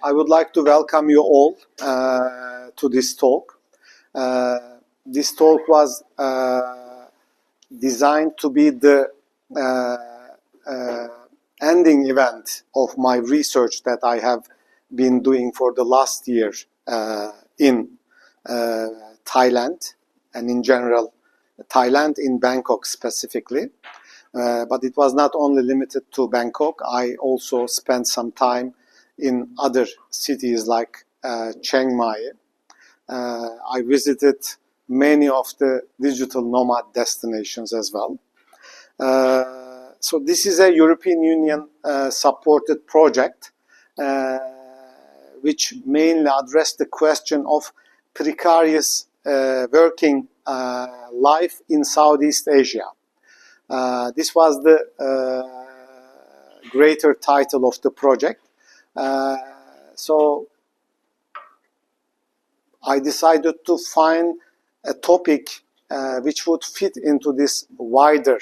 I would like to welcome you all to this talk. This talk was designed to be the ending event of my research that I have been doing for the last year in Thailand, and in general Thailand, in Bangkok specifically. But it was not only limited to Bangkok. I also spent some time in other cities like Chiang Mai. I visited many of the digital nomad destinations as well. So this is a European Union supported project which mainly addressed the question of precarious working life in Southeast Asia. This was the greater title of the project. So I decided to find a topic which would fit into this wider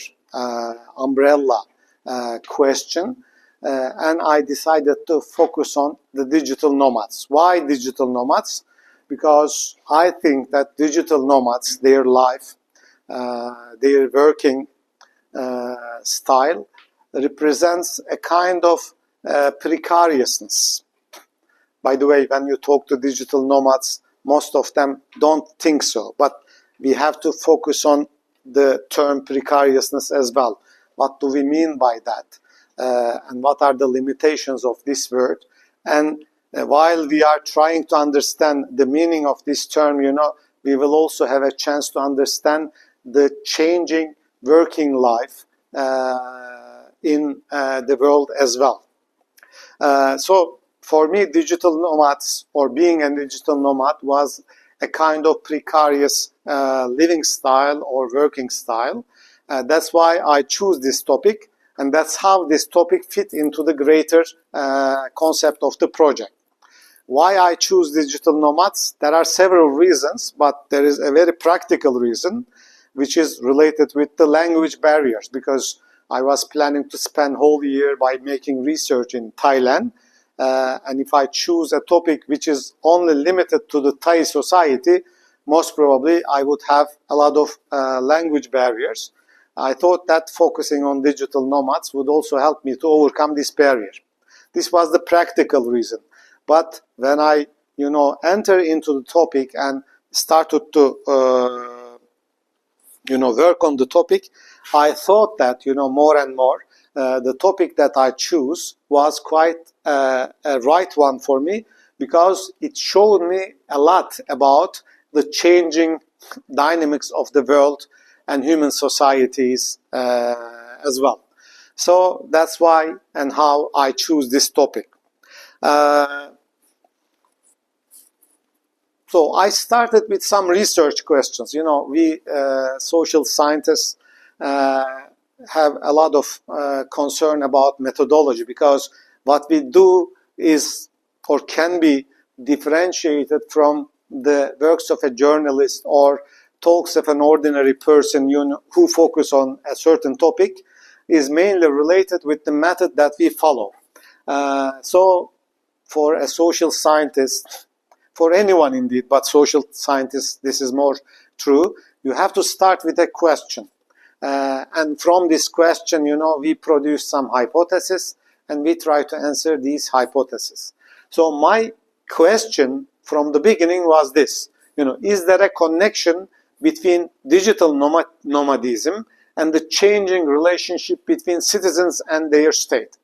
umbrella question, and I decided to focus on the digital nomads. Why digital nomads? Because I think that digital nomads, their life, their working style represents a kind of precariousness. By the way, when you talk to digital nomads, most of them don't think so, but we have to focus on the term precariousness as well. What do we mean by that? And what are the limitations of this word? And while we are trying to understand the meaning of this term, we will also have a chance to understand the changing working life in the world as well. So for me, digital nomads, or being a digital nomad, was a kind of precarious living style or working style. That's why I choose this topic, and that's how this topic fit into the greater concept of the project. Why I choose digital nomads? There are several reasons, but there is a very practical reason, which is related with the language barriers, because I was planning to spend whole year by making research in Thailand, and if I choose a topic which is only limited to the Thai society, most probably I would have a lot of language barriers. I thought that focusing on digital nomads would also help me to overcome this barrier. This was the practical reason. But when I, enter into the topic and started to work on the topic, I thought that, more and more, the topic that I choose was quite a right one for me, because it showed me a lot about the changing dynamics of the world and human societies as well. So that's why and how I choose this topic. So I started with some research questions. We social scientists have a lot of concern about methodology, because what we do is, or can be, differentiated from the works of a journalist or talks of an ordinary person who focus on a certain topic, is mainly related with the method that we follow. So for a social scientist, for anyone indeed, but social scientists, this is more true, you have to start with a question. And from this question, we produce some hypotheses, and we try to answer these hypotheses. So my question from the beginning was this, is there a connection between digital nomadism and the changing relationship between citizens and their state?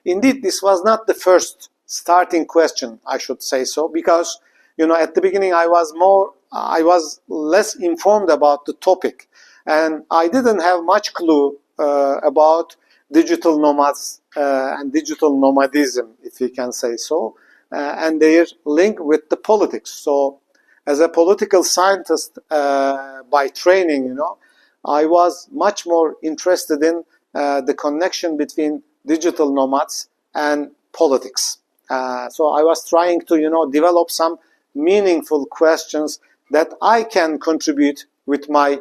Indeed, this was not the first starting question, I should say so, because, at the beginning I was less informed about the topic, and I didn't have much clue about digital nomads and digital nomadism, if we can say so, and their link with the politics. So as a political scientist by training, I was much more interested in the connection between digital nomads and politics. So I was trying to, develop some meaningful questions that I can contribute with my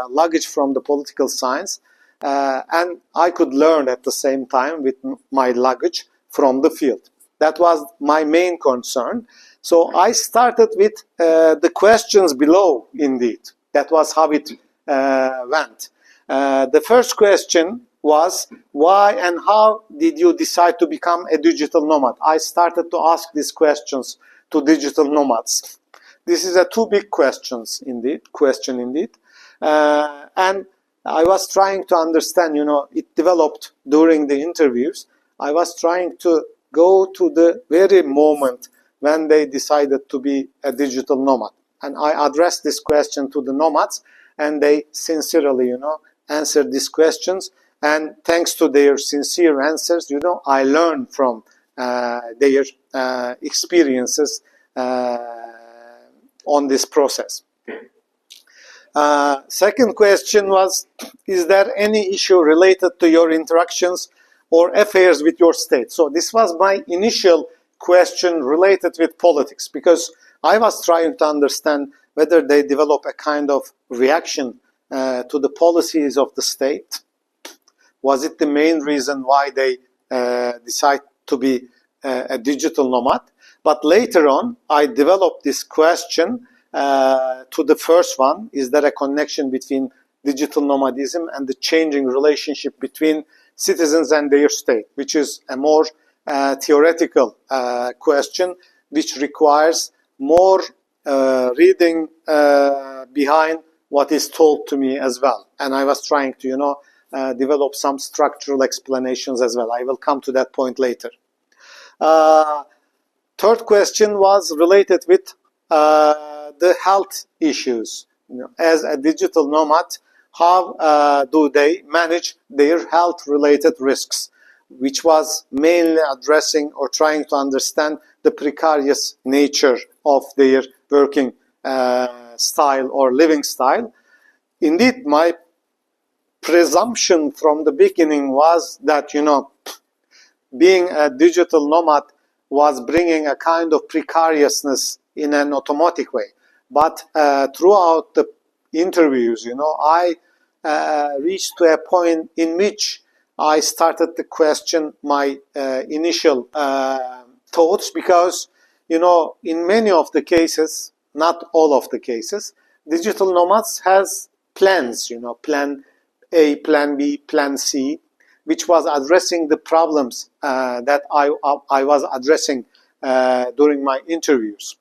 luggage from the political science, and I could learn at the same time with my luggage from the field. That was my main concern. So I started with the questions below, indeed. That was how it went. The first question was, why and how did you decide to become a digital nomad? I started to ask these questions to digital nomads. This is a two big question indeed. And I was trying to understand, it developed during the interviews. I was trying to go to the very moment when they decided to be a digital nomad. And I addressed this question to the nomads, and they sincerely, answered these questions. And thanks to their sincere answers, I learned from their experiences on this process. Second question was, is there any issue related to your interactions or affairs with your state? So this was my initial question related with politics, because I was trying to understand whether they develop a kind of reaction to the policies of the state. Was it the main reason why they decide to be a digital nomad? But later on, I developed this question to the first one. Is there a connection between digital nomadism and the changing relationship between citizens and their state, which is a more theoretical question, which requires more reading behind what is told to me as well. And I was trying to, develop some structural explanations as well. I will come to that point later. Third question was related with the health issues. As a digital nomad, how do they manage their health-related risks, which was mainly addressing or trying to understand the precarious nature of their working style or living style. Indeed, my presumption from the beginning was that, being a digital nomad was bringing a kind of precariousness in an automatic way. But throughout the interviews, I reached to a point in which I started to question my initial thoughts, because, in many of the cases, not all of the cases, digital nomads has plans, plan A, plan B, plan C, which was addressing the problems that I was addressing during my interviews.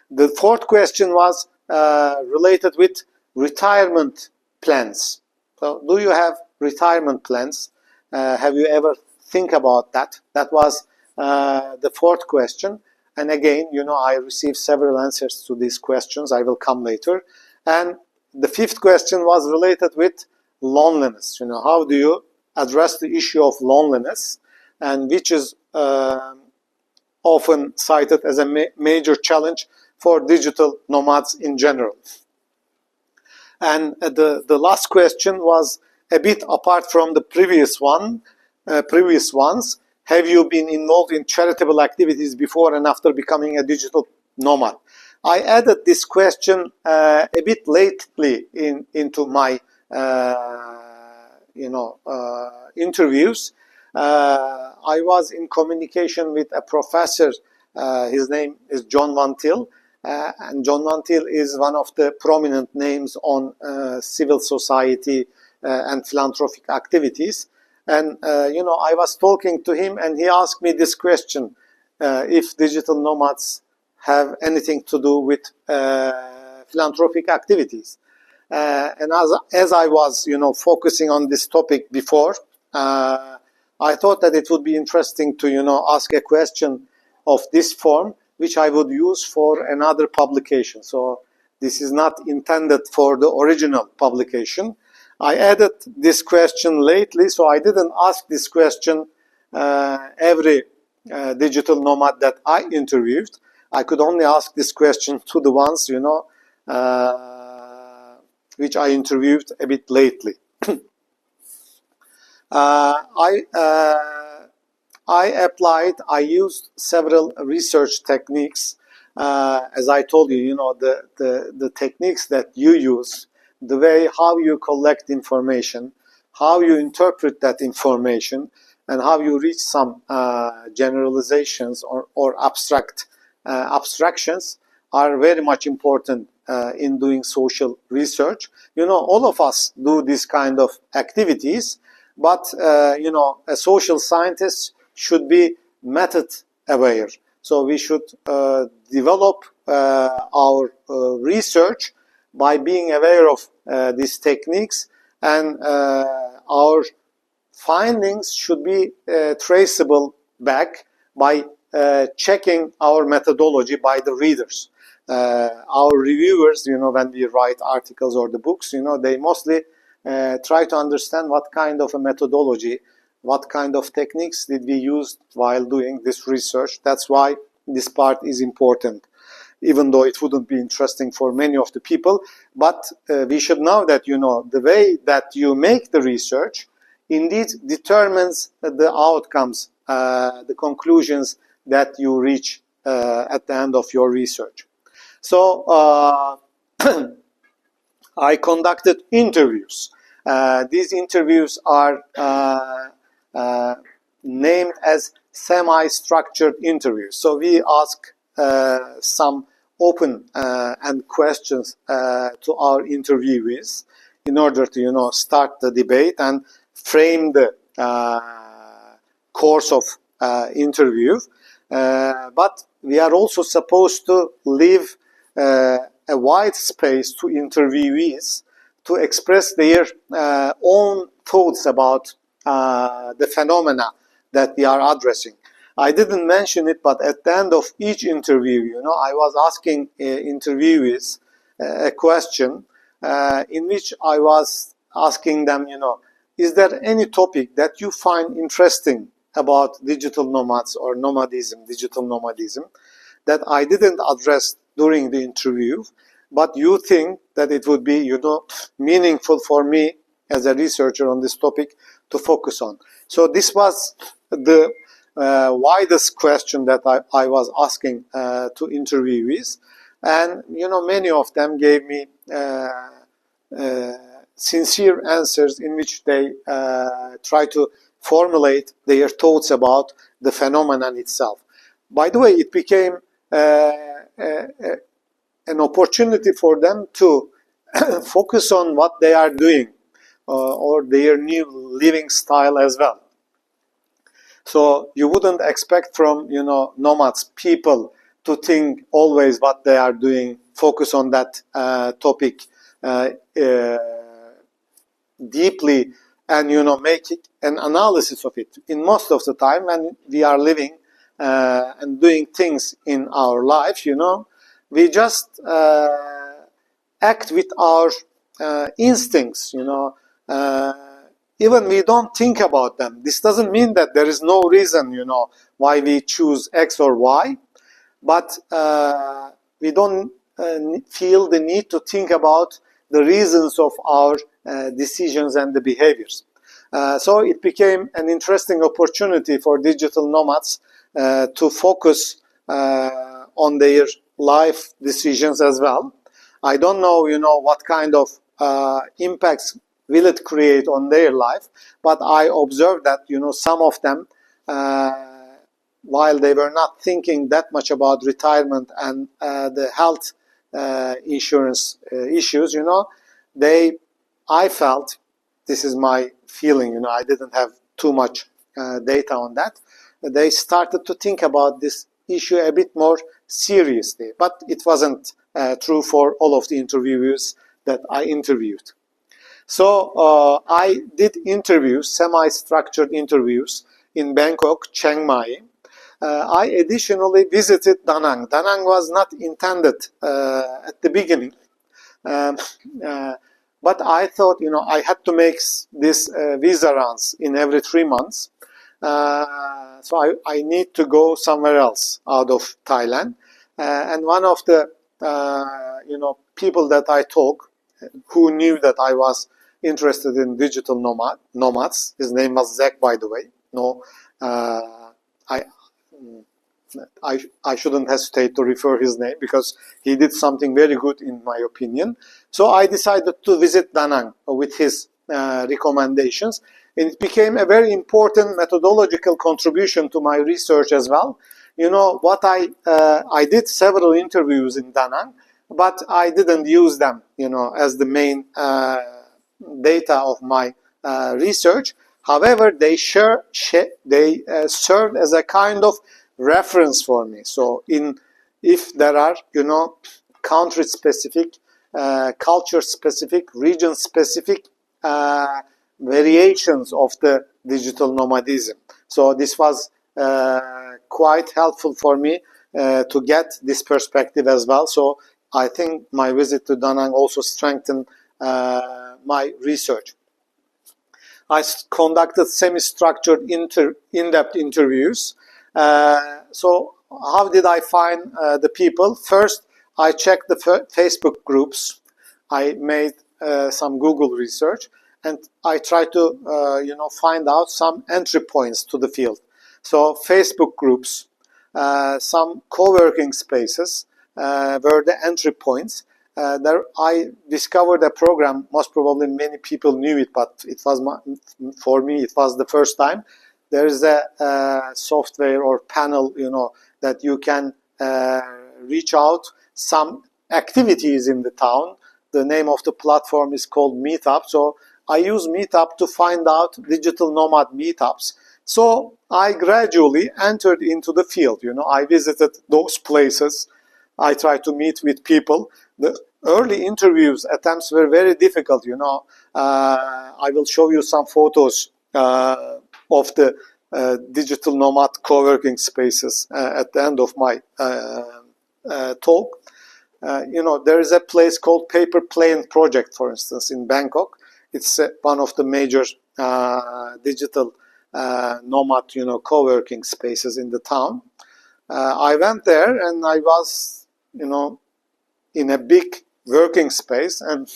The fourth question was related with retirement plans. So, do you have retirement plans? Have you ever think about that? That was the fourth question. And again, I received several answers to these questions. I will come later. And the fifth question was related with loneliness. How do you address the issue of loneliness, and which is often cited as a major challenge for digital nomads in general. And the last question was a bit apart from the previous ones. Have you been involved in charitable activities before and after becoming a digital nomad? I added this question a bit lately into my interviews. I was in communication with a professor. His name is John Van Til. And John Van Til is one of the prominent names on civil society and philanthropic activities. And, I was talking to him, and he asked me this question, if digital nomads have anything to do with philanthropic activities. And as I was, focusing on this topic before, I thought that it would be interesting to, ask a question of this form, which I would use for another publication. So this is not intended for the original publication. I added this question lately, so I didn't ask this question every digital nomad that I interviewed. I could only ask this question to the ones, which I interviewed a bit lately. I used several research techniques. As I told you, the techniques that you use, the way how you collect information, how you interpret that information, and how you reach some generalizations or abstractions are very much important in doing social research. All of us do this kind of activities, but a social scientist should be method aware. So we should develop our research by being aware of these techniques, and our findings should be traceable back by checking our methodology by the readers. Our reviewers, when we write articles or the books, they mostly try to understand what kind of a methodology, what kind of techniques did we use while doing this research. That's why this part is important, even though it wouldn't be interesting for many of the people. But we should know that, the way that you make the research indeed determines the outcomes, the conclusions that you reach at the end of your research. So I conducted interviews. These interviews are named as semi-structured interviews. So we ask some open and questions to our interviewees in order to start the debate and frame the course of interview. But we are also supposed to leave a wide space to interviewees to express their own thoughts about the phenomena that we are addressing. I didn't mention it, but at the end of each interview, I was asking interviewees a question in which I was asking them, is there any topic that you find interesting about digital nomads or nomadism, digital nomadism, that I didn't address during the interview, but you think that it would be, meaningful for me as a researcher on this topic to focus on. So this was the widest question that I was asking to interviewees, and many of them gave me sincere answers in which they try to formulate their thoughts about the phenomenon itself. By the way, it became an opportunity for them to focus on what they are doing or their new living style as well. So you wouldn't expect from nomads people to think always what they are doing, focus on that topic deeply, and make it an analysis of it. In most of the time when we are living and doing things in our life, we just act with our instincts, even we don't think about them. This doesn't mean that there is no reason, why we choose X or Y, but we don't feel the need to think about the reasons of our decisions and the behaviors. So it became an interesting opportunity for digital nomads to focus on their life decisions as well. I don't know, what kind of impacts will it create on their life, but I observed that, some of them, while they were not thinking that much about retirement and the health insurance issues, I felt, this is my feeling, I didn't have too much data on that, they started to think about this issue a bit more seriously. But it wasn't true for all of the interviewers that I interviewed. So I did interviews, semi-structured interviews in Bangkok, Chiang Mai. I additionally visited Da Nang. Da Nang was not intended at the beginning. But I thought, I had to make this visa runs in every 3 months. So I need to go somewhere else out of Thailand. And one of the, people that I talked, who knew that I was interested in digital nomads, his name was Zach, by the way. No, I shouldn't hesitate to refer his name because he did something very good in my opinion. So I decided to visit Da Nang with his recommendations. And it became a very important methodological contribution to my research as well. You know, what I did several interviews in Da Nang, but I didn't use them, you know, as the main data of my research. However, they served as a kind of reference for me. So, if there are, you know, country-specific, culture-specific, region-specific variations of the digital nomadism. So this was quite helpful for me to get this perspective as well. So I think my visit to Da Nang also strengthened my research. I conducted semi-structured in-depth interviews. So how did I find the people? First, I checked the Facebook groups. I made some Google research, and I tried to you know, find out some entry points to the field. So Facebook groups, some co-working spaces were the entry points. There I discovered a program. Most probably many people knew it, but it was for me it was the first time. There is a software or panel, you know, that you can reach out some activities in the town. The name of the platform is called Meetup. So I use Meetup to find out digital nomad meetups. So I gradually entered into the field. You know, I visited those places. I tried to meet with people. The early interviews attempts were very difficult. You know, I will show you some photos of the digital nomad co-working spaces at the end of my talk. You know, there is a place called Paper Plane Project, for instance, in Bangkok. It's one of the major digital nomad, you know, co-working spaces in the town. I went there and I was, you know, in a big working space, and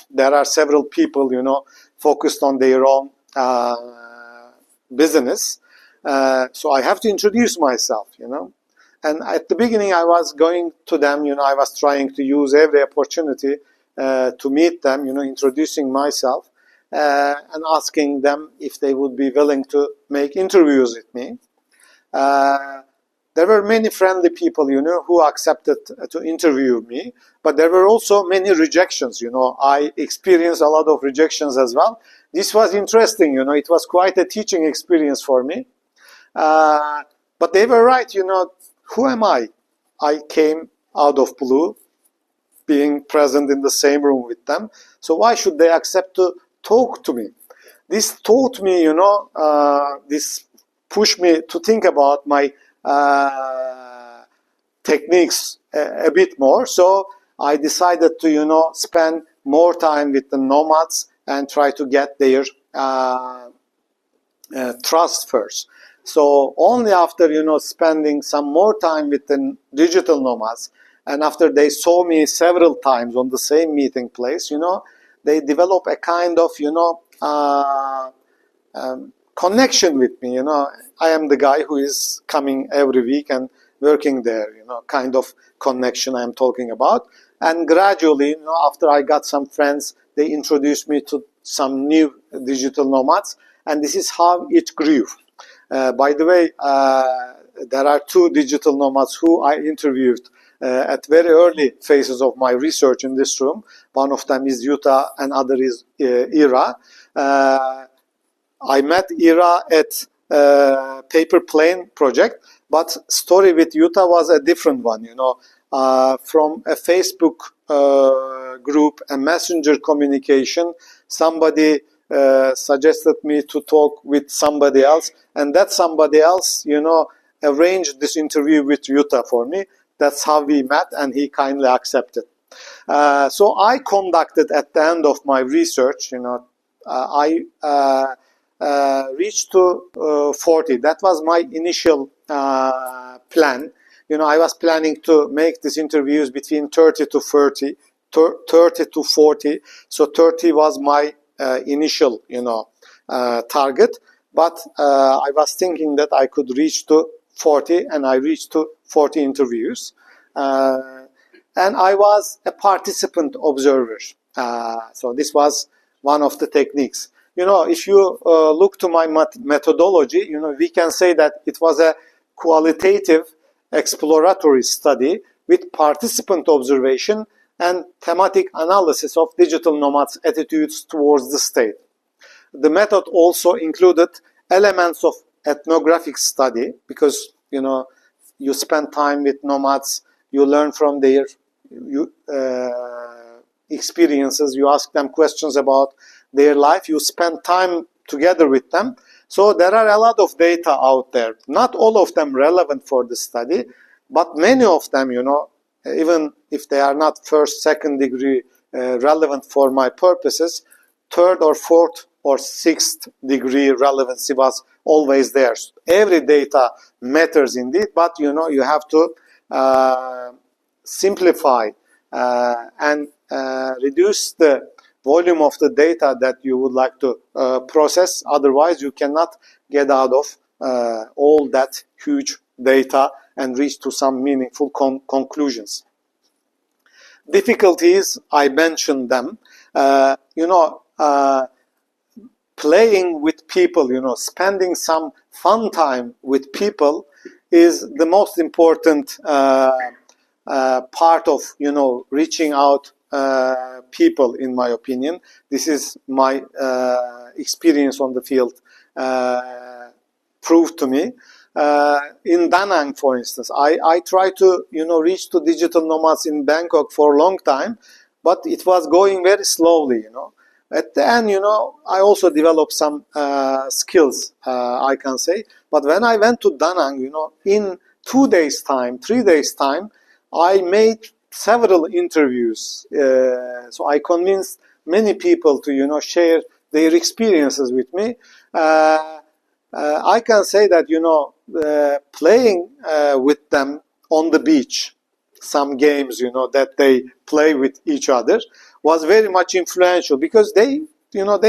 there are several people, you know, focused on their own business. So I have to introduce myself, you know. And at the beginning, I was going to them, you know, I was trying to use every opportunity to meet them, you know, introducing myself and asking them if they would be willing to make interviews with me. There were many friendly people, you know, who accepted to interview me, but there were also many rejections, you know. I experienced a lot of rejections as well. This was interesting, you know, it was quite a teaching experience for me. But they were right, you know. Who am I? I came out of blue, being present in the same room with them. So why should they accept to talk to me? This taught me, you know, this pushed me to think about my techniques a bit more. So I decided to, you know, spend more time with the nomads and try to get their trust first. So only after, you know, spending some more time with the digital nomads, and after they saw me several times on the same meeting place, you know, they develop a kind of, you know, connection with me. You know, I am the guy who is coming every week and working there, you know, kind of connection I am talking about. And gradually, you know, after I got some friends, they introduced me to some new digital nomads, and this is how it grew. By the way, there are two digital nomads who I interviewed at very early phases of my research in this room. One of them is Yuta and other is Ira. I met Ira at Paper Plane Project, but story with Yuta was a different one, you know. From a Facebook group, a messenger communication, somebody suggested me to talk with somebody else, and that somebody else, you know, arranged this interview with Yuta for me. That's how we met, and he kindly accepted. So I conducted at the end of my research, you know, I reached to 40. That was my initial plan. You know, I was planning to make these interviews between 30 to 40. So 30 was my initial, you know, target. But I was thinking that I could reach to 40, and I reached to 40 interviews. And I was a participant observer. So this was one of the techniques. If you look to my methodology, we can say that it was a qualitative exploratory study with participant observation and thematic analysis of digital nomads' attitudes towards the state. The method also included elements of ethnographic study because, you spend time with nomads, you learn from their experiences, you ask them questions about their life, you spend time together with them. So there are a lot of data out there. Not all of them relevant for the study, but many of them, even if they are not first, second degree relevant for my purposes, third or fourth or sixth degree relevancy was always there. Every data matters indeed, but you have to simplify and reduce the volume of the data that you would like to process. Otherwise, you cannot get out of all that huge data and reach to some meaningful conclusions. Difficulties, I mentioned them. Playing with people, spending some fun time with people is the most important part of, reaching out people, in my opinion. This is my experience on the field proved to me. In Da Nang, for instance, I tried to, reach to digital nomads in Bangkok for a long time, but it was going very slowly, At the end, I also developed some skills, I can say. But when I went to Da Nang, in 2 days' time, 3 days' time, I made several interviews. So I convinced many people to, share their experiences with me. I can say that, playing with them on the beach, some games, that they play with each other, was very much influential because they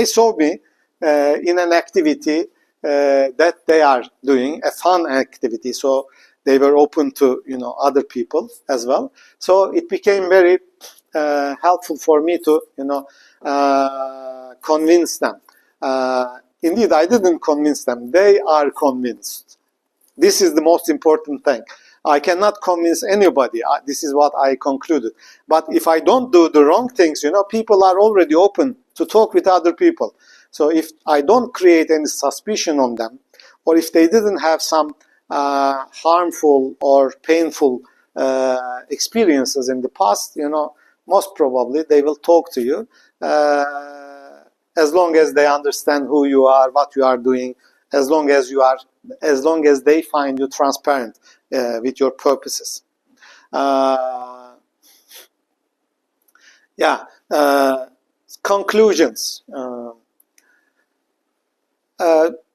saw me in an activity that they are doing, a fun activity. So they were open to, other people as well. So it became very helpful for me to, convince them. Indeed, I didn't convince them. They are convinced. This is the most important thing. I cannot convince anybody. This is what I concluded. But if I don't do the wrong things, people are already open to talk with other people. So if I don't create any suspicion on them, or if they didn't have some harmful or painful experiences in the past, most probably they will talk to you as long as they understand who you are, what you are doing, as long as they find you transparent with your purposes. Conclusions.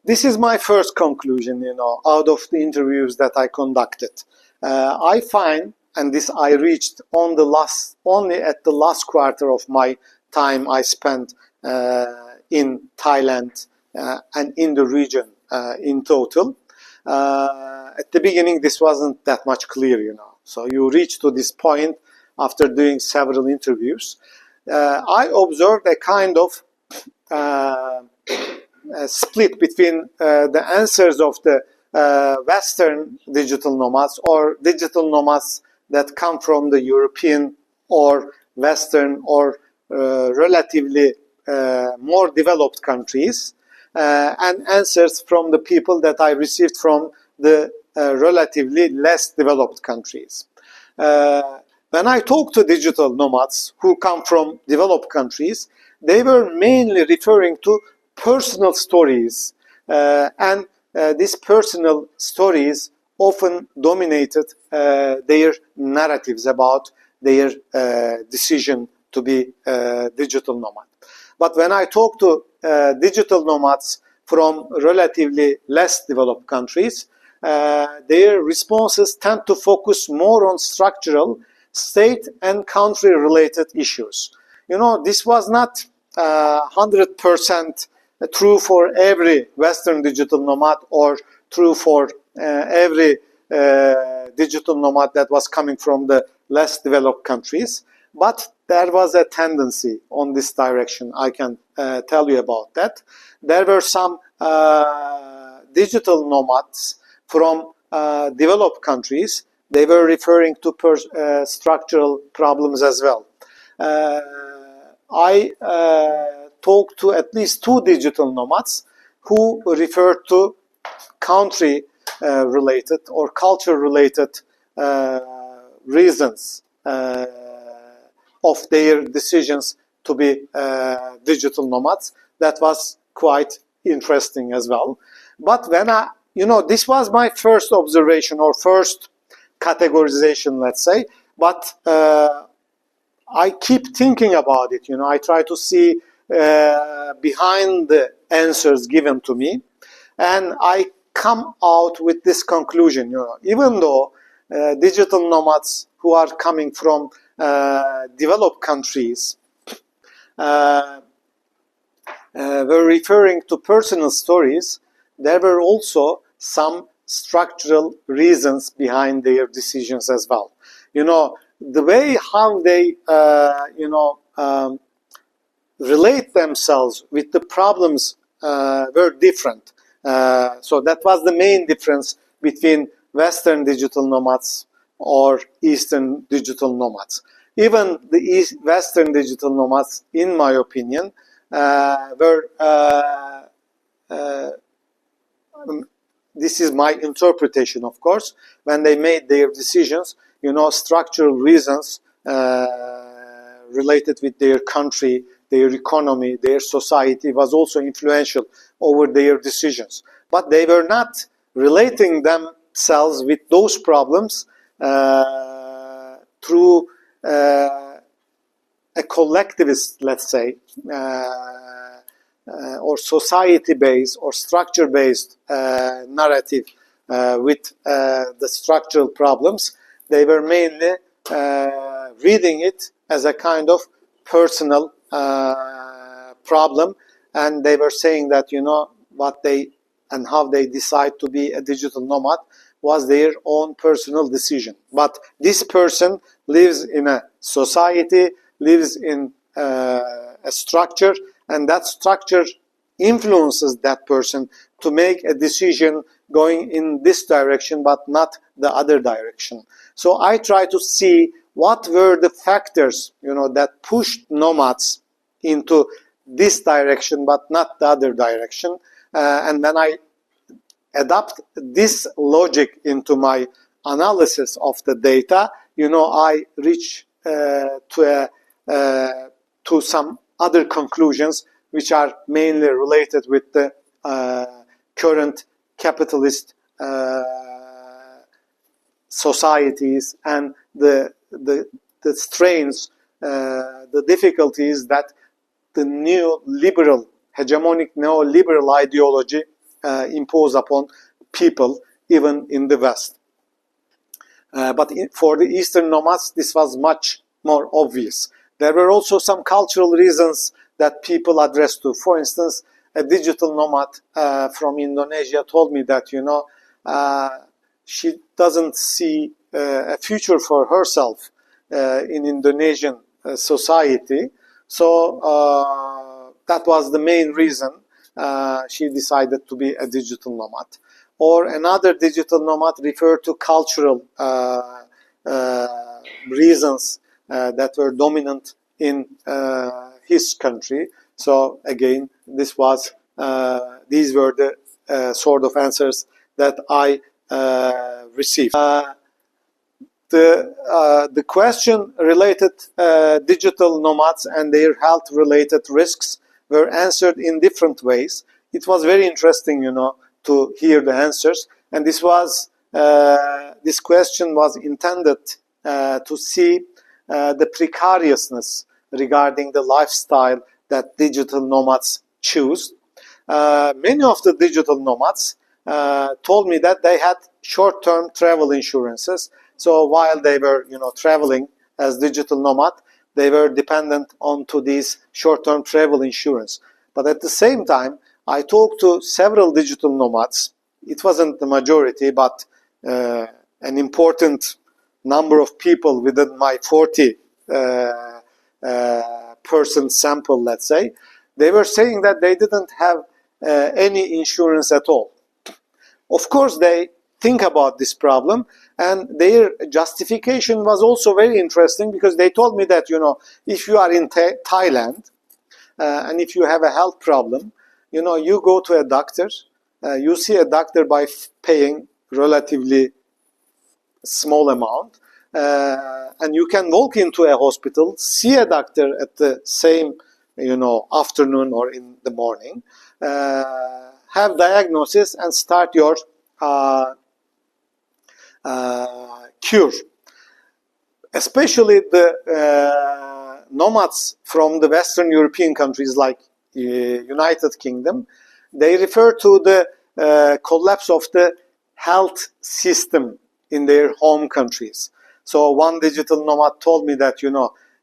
This is my first conclusion, out of the interviews that I conducted. I find, and this I reached only at the last quarter of my time I spent in Thailand and in the region in total. At the beginning, this wasn't that much clear, So you reach to this point after doing several interviews. I observed a kind of split between the answers of the Western digital nomads or digital nomads that come from the European or Western or relatively more developed countries, and answers from the people that I received from the relatively less developed countries. When I talk to digital nomads who come from developed countries, they were mainly referring to personal stories, and these personal stories often dominated their narratives about their decision to be a digital nomad. But when I talk to digital nomads from relatively less developed countries, their responses tend to focus more on structural, state and country-related issues. This was not 100% true for every Western digital nomad or true for every digital nomad that was coming from the less developed countries. But there was a tendency on this direction. I can tell you about that. There were some digital nomads from developed countries. They were referring to structural problems as well. I talked to at least 2 digital nomads who referred to country related or culture related reasons of their decisions to be digital nomads. That was quite interesting as well. But when this was my first observation or first categorization, let's say, but I keep thinking about it. I try to see behind the answers given to me, and I come out with this conclusion. Even though digital nomads who are coming from developed countries were referring to personal stories, there were also some structural reasons behind their decisions as well. The way how they relate themselves with the problems were different. So that was the main difference between Western digital nomads or Eastern digital nomads. Even the Western digital nomads, in my opinion, were this is my interpretation, of course, when they made their decisions, structural reasons related with their country, their economy, their society was also influential over their decisions. But they were not relating themselves with those problems through a collectivist, let's say, or society-based or structure-based narrative with the structural problems. They were mainly reading it as a kind of personal problem, and they were saying that what they and how they decide to be a digital nomad was their own personal decision. But this person lives in a society, lives in a structure, and that structure influences that person to make a decision going in this direction but not the other direction. So I try to see what were the factors that pushed nomads into this direction but not the other direction, and when I adapt this logic into my analysis of the data, I reach to some other conclusions which are mainly related with the current capitalist societies and the strains, the difficulties that the hegemonic neoliberal ideology impose upon people, even in the West. But for the Eastern nomads, this was much more obvious. There were also some cultural reasons that people addressed to. For instance, a digital nomad from Indonesia told me that, she doesn't see a future for herself in Indonesian society. So that was the main reason she decided to be a digital nomad. Or another digital nomad referred to cultural reasons that were dominant in his country. So again, these were the sort of answers that I received. The question related digital nomads and their health related risks were answered in different ways. It was very interesting, to hear the answers. And this question was intended to see the precariousness regarding the lifestyle that digital nomads choose. Many of the digital nomads told me that they had short-term travel insurances. So while they were, traveling as digital nomad, they were dependent onto these short-term travel insurance. But at the same time, I talked to several digital nomads. It wasn't the majority, but an important number of people within my 40 person sample, let's say, they were saying that they didn't have any insurance at all. Of course, they think about this problem, and their justification was also very interesting, because they told me that, if you are in Thailand and if you have a health problem, you go to a doctor, you see a doctor by paying relatively small amount, and you can walk into a hospital, see a doctor at the same, afternoon or in the morning, have diagnosis and start your cure. Especially the nomads from the Western European countries like United Kingdom, they refer to the collapse of the health system in their home countries. So one digital nomad told me that,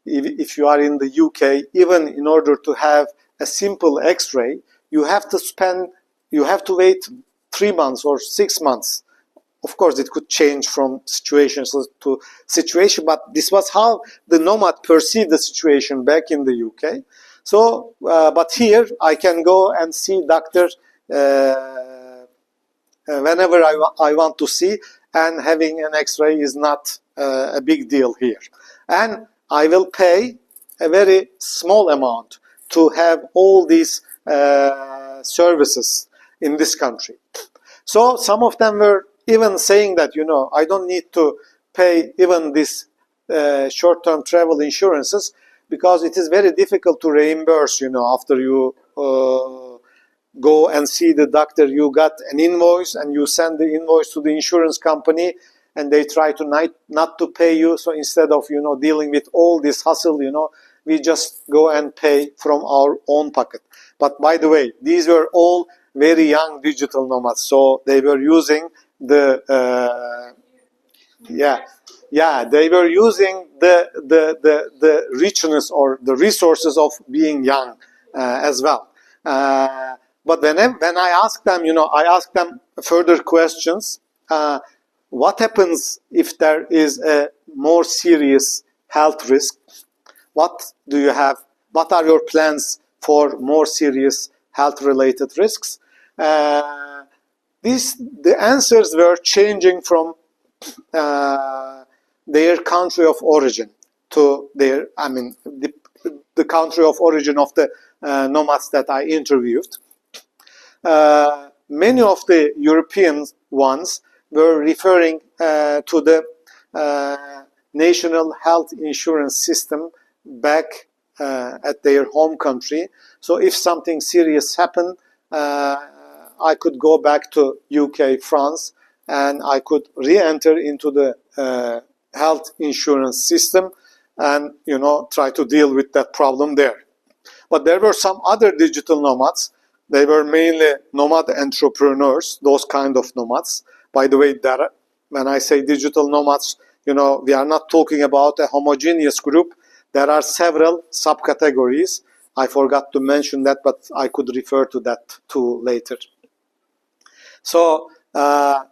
if you are in the UK, even in order to have a simple X-ray, you have to wait 3 months or 6 months. Of course, it could change from situation to situation, but this was how the nomad perceived the situation back in the UK. So, but here I can go and see doctors whenever I want to see, and having an X-ray is not a big deal here. And I will pay a very small amount to have all these services in this country. So some of them were even saying that, I don't need to pay even this short-term travel insurances, because it is very difficult to reimburse, after you go and see the doctor. You got an invoice and you send the invoice to the insurance company, and they try to not to pay you. So instead of, dealing with all this hassle, we just go and pay from our own pocket. But by the way, these were all very young digital nomads, so they were using the they were using the richness or the resources of being young as well. But when I asked them, I asked them further questions. What happens if there is a more serious health risk? What do you have? What are your plans for more serious health-related risks? The answers were changing from their country of origin to their, the country of origin of the nomads that I interviewed. Many of the European ones were referring to the national health insurance system back at their home country. So if something serious happened, I could go back to UK, France, and I could re-enter into the health insurance system and, try to deal with that problem there. But there were some other digital nomads. They were mainly nomad entrepreneurs, those kind of nomads. By the way, when I say digital nomads, we are not talking about a homogeneous group. There are several subcategories. I forgot to mention that, but I could refer to that too later. So a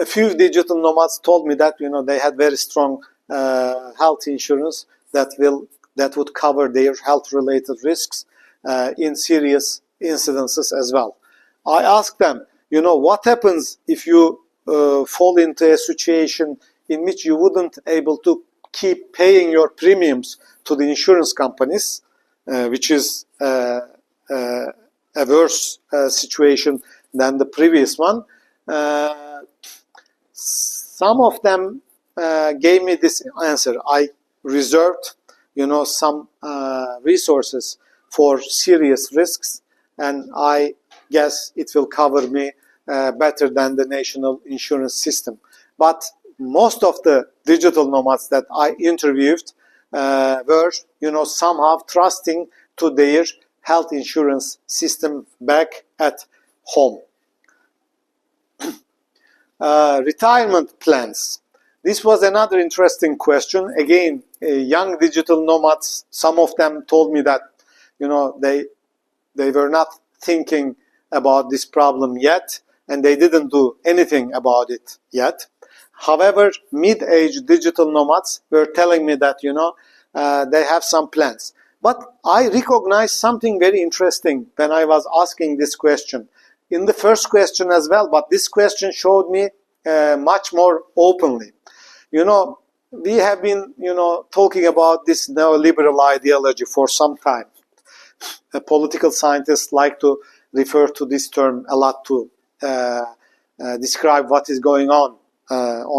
few digital nomads told me that they had very strong health insurance that would cover their health-related risks in serious incidences as well. I asked them, what happens if you fall into a situation in which you wouldn't able to keep paying your premiums to the insurance companies, which is a worse situation than the previous one. Some of them gave me this answer. I reserved, some resources for serious risks, and I guess it will cover me better than the national insurance system. But most of the digital nomads that I interviewed were, somehow trusting to their health insurance system back at home. Retirement plans. This was another interesting question. Again, young digital nomads, some of them told me that, they were not thinking about this problem yet, and they didn't do anything about it yet. However, mid-aged digital nomads were telling me that, they have some plans. But I recognized something very interesting when I was asking this question. In the first question as well, but this question showed me much more openly. We have been, talking about this neoliberal ideology for some time. Political scientists like to refer to this term a lot to describe what is going on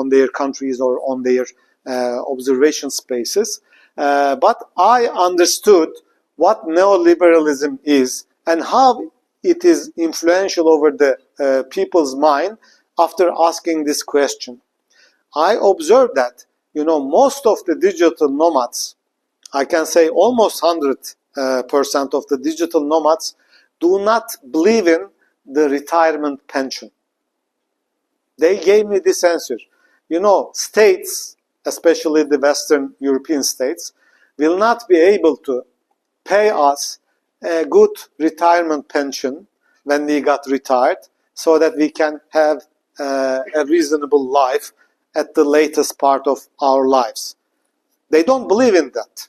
their countries or on their observation spaces. But I understood what neoliberalism is and how it is influential over the people's mind after asking this question. I observed that, most of the digital nomads, I can say almost 100% of the digital nomads, do not believe in the retirement pension. They gave me this answer. States, especially the Western European states, will not be able to pay us a good retirement pension when we got retired so that we can have a reasonable life at the latest part of our lives. They don't believe in that.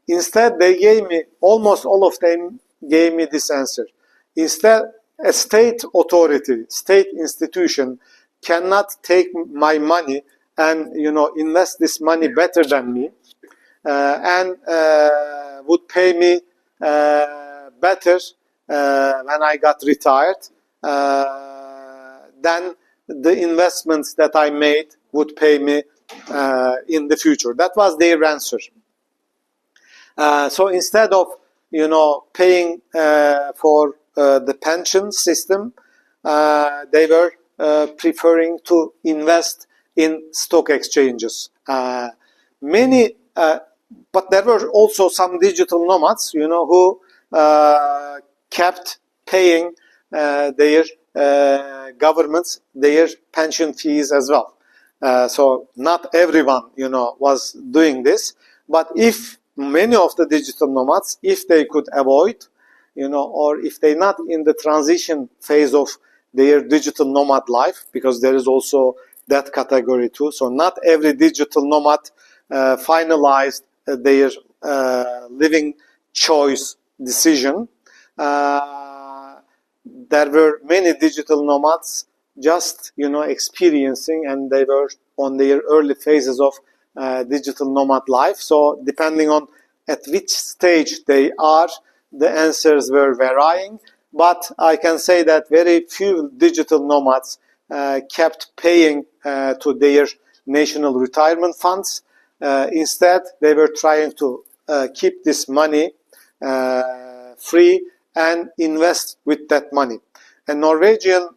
Instead, they gave me, almost all of them gave me this answer. Instead, a state authority, state institution cannot take my money and, invest this money better than me and would pay me better when I got retired than the investments that I made would pay me in the future. That was their answer. So instead of, paying for the pension system, they were preferring to invest in stock exchanges. But there were also some digital nomads, who kept paying their governments their pension fees as well. So not everyone, was doing this. But if many of the digital nomads, if they could avoid, or if they're not in the transition phase of their digital nomad life, because there is also that category too. So not every digital nomad finalized their living choice decision. There were many digital nomads just, experiencing, and they were on their early phases of digital nomad life. So depending on at which stage they are, the answers were varying. But I can say that very few digital nomads kept paying to their national retirement funds. Instead, they were trying to keep this money free and invest with that money. A Norwegian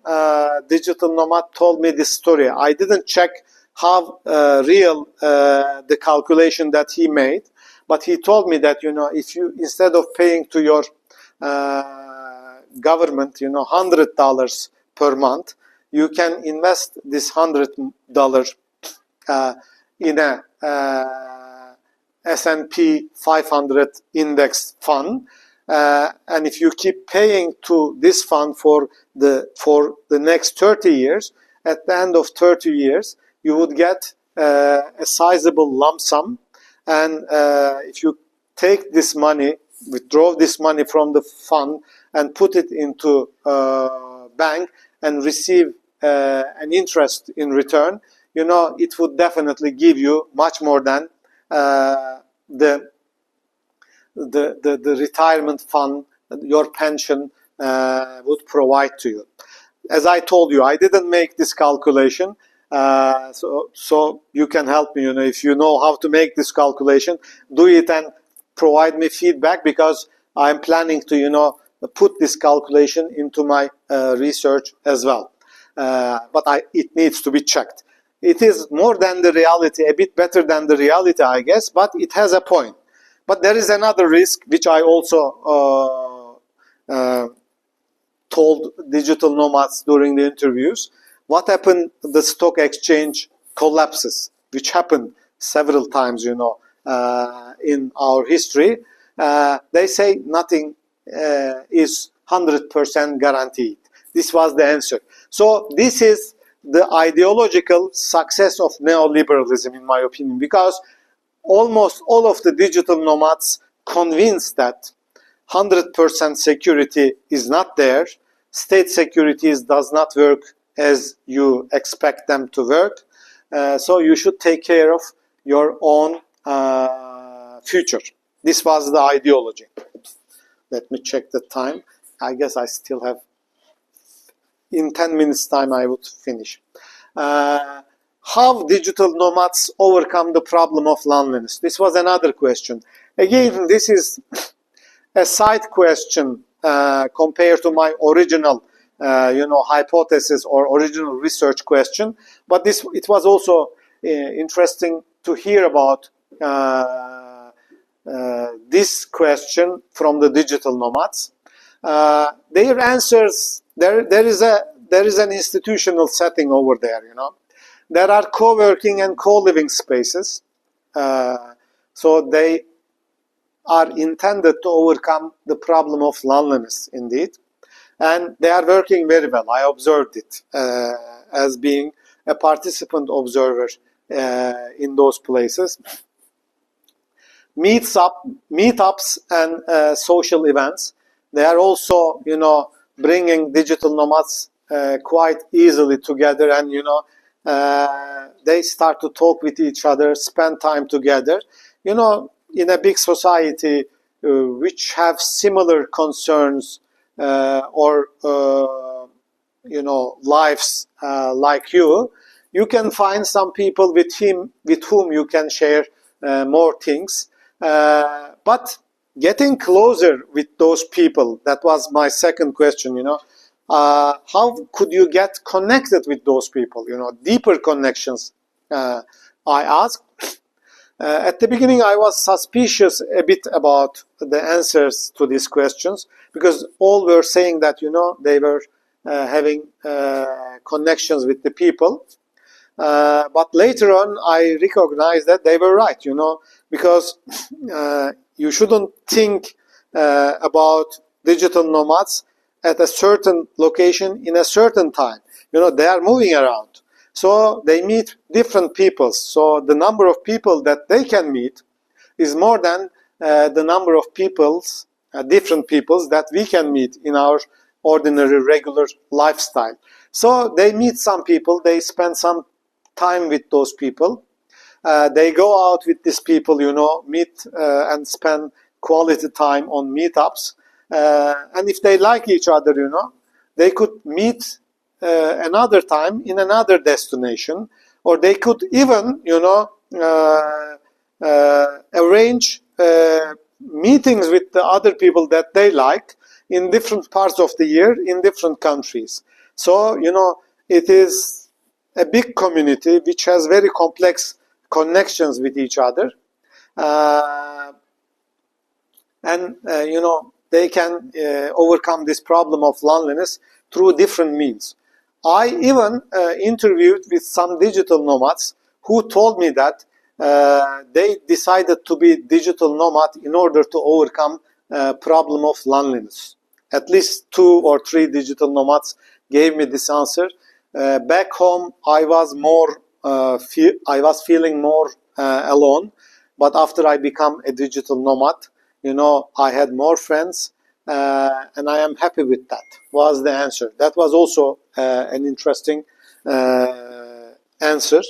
digital nomad told me this story. I didn't check how real the calculation that he made, but he told me that, if you, instead of paying to your government, $100 per month, you can invest this $100 in a S&P 500 index fund. And if you keep paying to this fund for the next 30 years, at the end of 30 years, you would get a sizable lump sum. And if you take this money, withdraw this money from the fund and put it into bank and receive an interest in return, it would definitely give you much more than the retirement fund, your pension would provide to you. As I told you, I didn't make this calculation, so you can help me. If you know how to make this calculation, do it and provide me feedback, because I'm planning to, put this calculation into my research as well. But it needs to be checked. It is more than the reality, a bit better than the reality, I guess, but it has a point. But there is another risk, which I also told digital nomads during the interviews. What happened? The stock exchange collapses, which happened several times, in our history. They say nothing is 100% guaranteed. This was the answer. So this is the ideological success of neoliberalism, in my opinion, because almost all of the digital nomads convinced that 100% security is not there. State securities does not work as you expect them to work. So you should take care of your own future. This was the ideology. Let me check the time. I guess I still have, in 10 minutes time I would finish. How digital nomads overcome the problem of loneliness? This was another question. Again, this is a side question compared to my original hypothesis or original research question. But it was also interesting to hear about this question from the digital nomads. Their answers, there is an institutional setting over there, There are co-working and co-living spaces. So they are intended to overcome the problem of loneliness, indeed. And they are working very well. I observed it as being a participant observer in those places. Meetups and social events. They are also, bringing digital nomads quite easily together, and, they start to talk with each other, spend time together. In a big society which have similar concerns or lives like you can find some people with whom you can share more things. But getting closer with those people, that was my second question, how could you get connected with those people, deeper connections, I asked. At the beginning, I was suspicious a bit about the answers to these questions, because all were saying that, they were having connections with the people. But later on, I recognized that they were right, because you shouldn't think about digital nomads at a certain location in a certain time. They are moving around. So they meet different people. So the number of people that they can meet is more than the number of peoples, different peoples that we can meet in our ordinary, regular lifestyle. So they meet some people, they spend some time with those people. They go out with these people, meet and spend quality time on meetups. And if they like each other, they could meet another time in another destination, or they could even, arrange meetings with the other people that they like in different parts of the year in different countries. So, it is a big community which has very complex connections with each other. And they can overcome this problem of loneliness through different means. I even interviewed with some digital nomads who told me that they decided to be digital nomad in order to overcome problem of loneliness. At least 2 or 3 digital nomads gave me this answer. Back home, I was feeling more alone, but after I become a digital nomad, I had more friends, and I am happy with that, was the answer. That was also an interesting answer.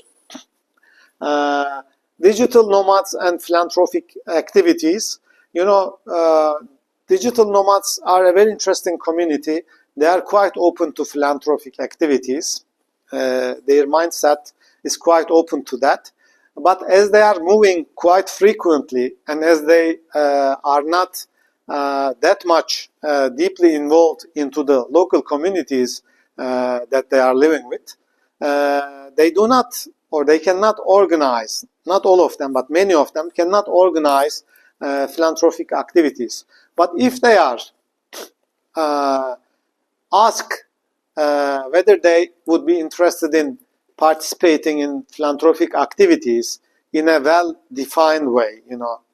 Digital nomads and philanthropic activities. Digital nomads are a very interesting community. They are quite open to philanthropic activities. Their mindset is quite open to that. But as they are moving quite frequently, and as they are not that much deeply involved into the local communities that they are living with, they do not, or they cannot organize, not all of them, but many of them cannot organize philanthropic activities. But if they are asked whether they would be interested in participating in philanthropic activities in a well-defined way,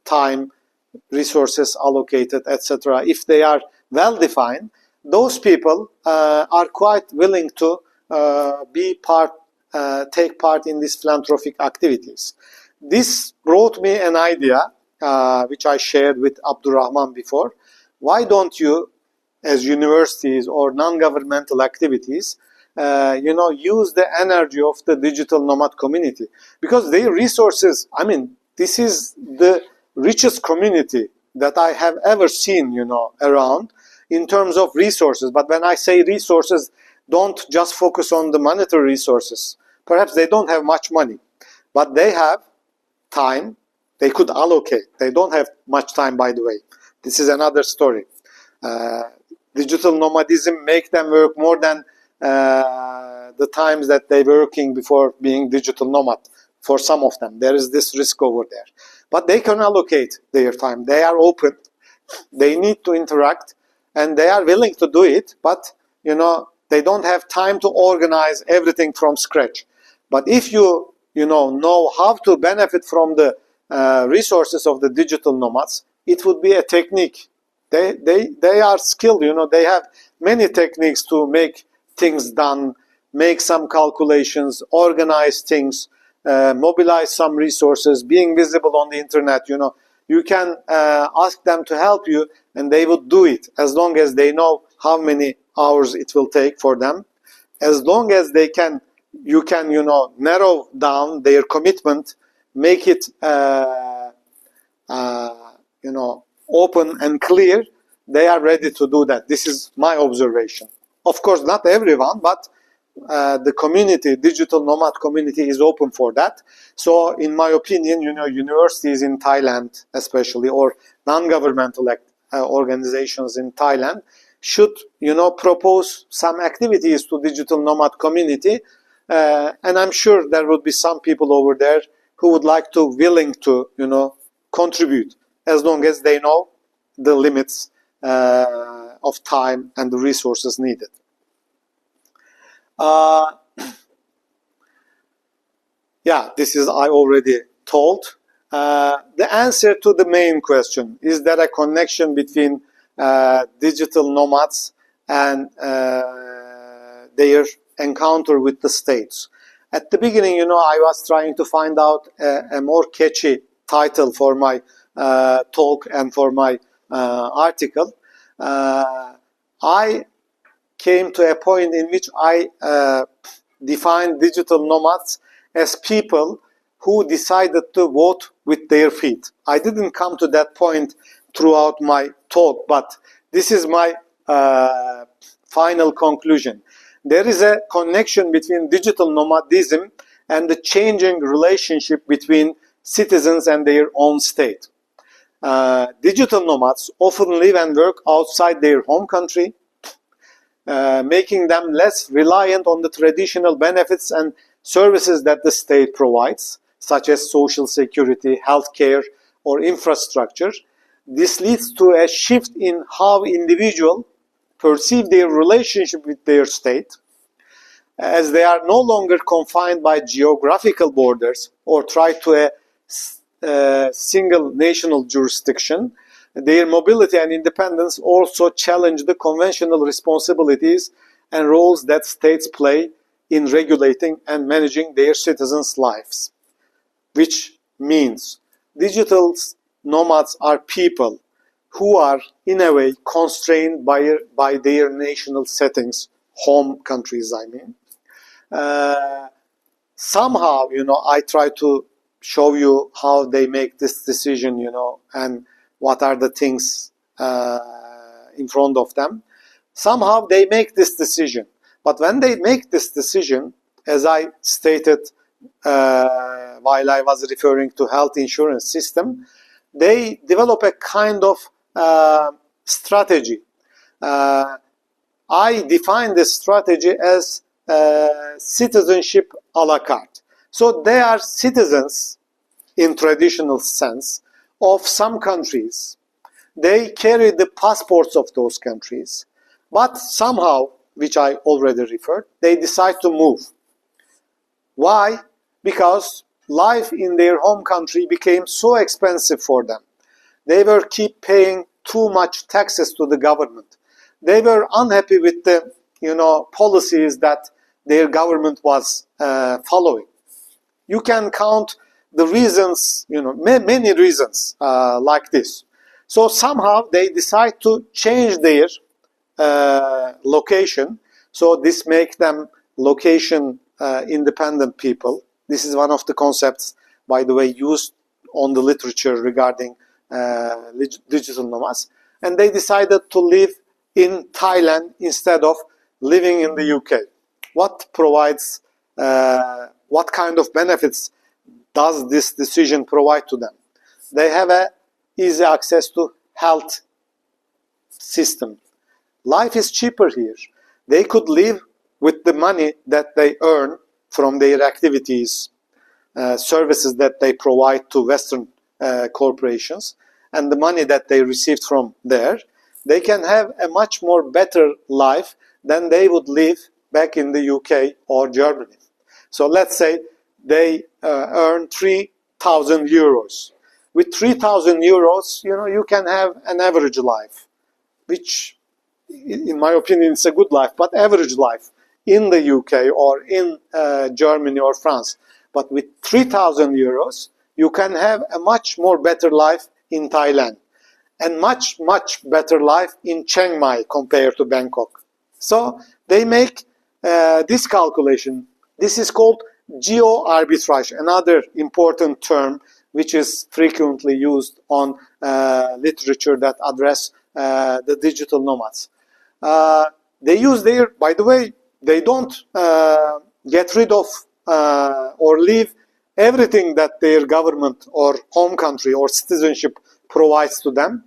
time, resources allocated, etc. If they are well-defined, those people are quite willing to take part in these philanthropic activities. this brought me an idea, which I shared with Abdurrahman before. Why don't you, as universities or non-governmental activities, use the energy of the digital nomad community? Because their resources, I mean, this is the richest community that I have ever seen, around in terms of resources. But when I say resources, don't just focus on the monetary resources. Perhaps they don't have much money, but they have time they could allocate. They don't have much time, by the way. This is another story. Digital nomadism make them work more than the times that they were working before being digital nomad. For some of them, there is this risk over there. But they can allocate their time. They are open. They need to interact, and they are willing to do it. But, they don't have time to organize everything from scratch. But if you, know how to benefit from the resources of the digital nomads, it would be a technique. They are skilled, they have many techniques to make things done, make some calculations, organize things, mobilize some resources, being visible on the internet. You can ask them to help you, and they would do it as long as they know how many hours it will take for them. As long as you can narrow down their commitment, make it open and clear, they are ready to do that. This is my observation. Of course, not everyone, but the community, digital nomad community, is open for that. So in my opinion, universities in Thailand especially, or non-governmental organizations in Thailand should, propose some activities to digital nomad community. And I'm sure there would be some people over there who would like to, willing to, contribute, as long as they know the limits of time and the resources needed. This is I already told. The answer to the main question, is there a connection between digital nomads and their encounter with the states? At the beginning, I was trying to find out a more catchy title for my talk and for my article. I came to a point in which I defined digital nomads as people who decided to vote with their feet. I didn't come to that point throughout my talk, but this is my final conclusion. There is a connection between digital nomadism and the changing relationship between citizens and their own state. Digital nomads often live and work outside their home country, making them less reliant on the traditional benefits and services that the state provides, such as social security, healthcare, or infrastructure. This leads to a shift in how individuals perceive their relationship with their state, as they are no longer confined by geographical borders or tied to a single national jurisdiction. Their mobility and independence also challenge the conventional responsibilities and roles that states play in regulating and managing their citizens' lives. Which means digital nomads are people who are, in a way, constrained by their national settings, home countries, I mean. Somehow, I try to show you how they make this decision, and what are the things in front of them. Somehow they make this decision. But when they make this decision, as I stated while I was referring to health insurance system, they develop a kind of strategy. I define this strategy as citizenship a la carte. So they are citizens in traditional sense of some countries. They carry the passports of those countries, but somehow, which I already referred, they decide to move. Why? Because life in their home country became so expensive for them. They were keep paying too much taxes to the government. They were unhappy with the policies that their government was following. You can count the reasons, many reasons like this. So somehow they decide to change their location. So this makes them location independent people. This is one of the concepts, by the way, used on the literature regarding digital nomads. And they decided to live in Thailand instead of living in the UK. What kind of benefits does this decision provide to them? They have easy access to health system. Life is cheaper here. They could live with the money that they earn from their activities, services that they provide to Western corporations, and the money that they received from there. They can have a much more better life than they would live back in the UK or Germany. So let's say they earn 3,000 euros. With 3,000 euros, you can have an average life, which, in my opinion, is a good life, but average life in the UK or in Germany or France. But with 3,000 euros, you can have a much more better life in Thailand and much, much better life in Chiang Mai compared to Bangkok. So they make this calculation. This is called geo-arbitrage, another important term which is frequently used on literature that address the digital nomads. They use their, by the way, they don't get rid of or leave everything that their government or home country or citizenship provides to them.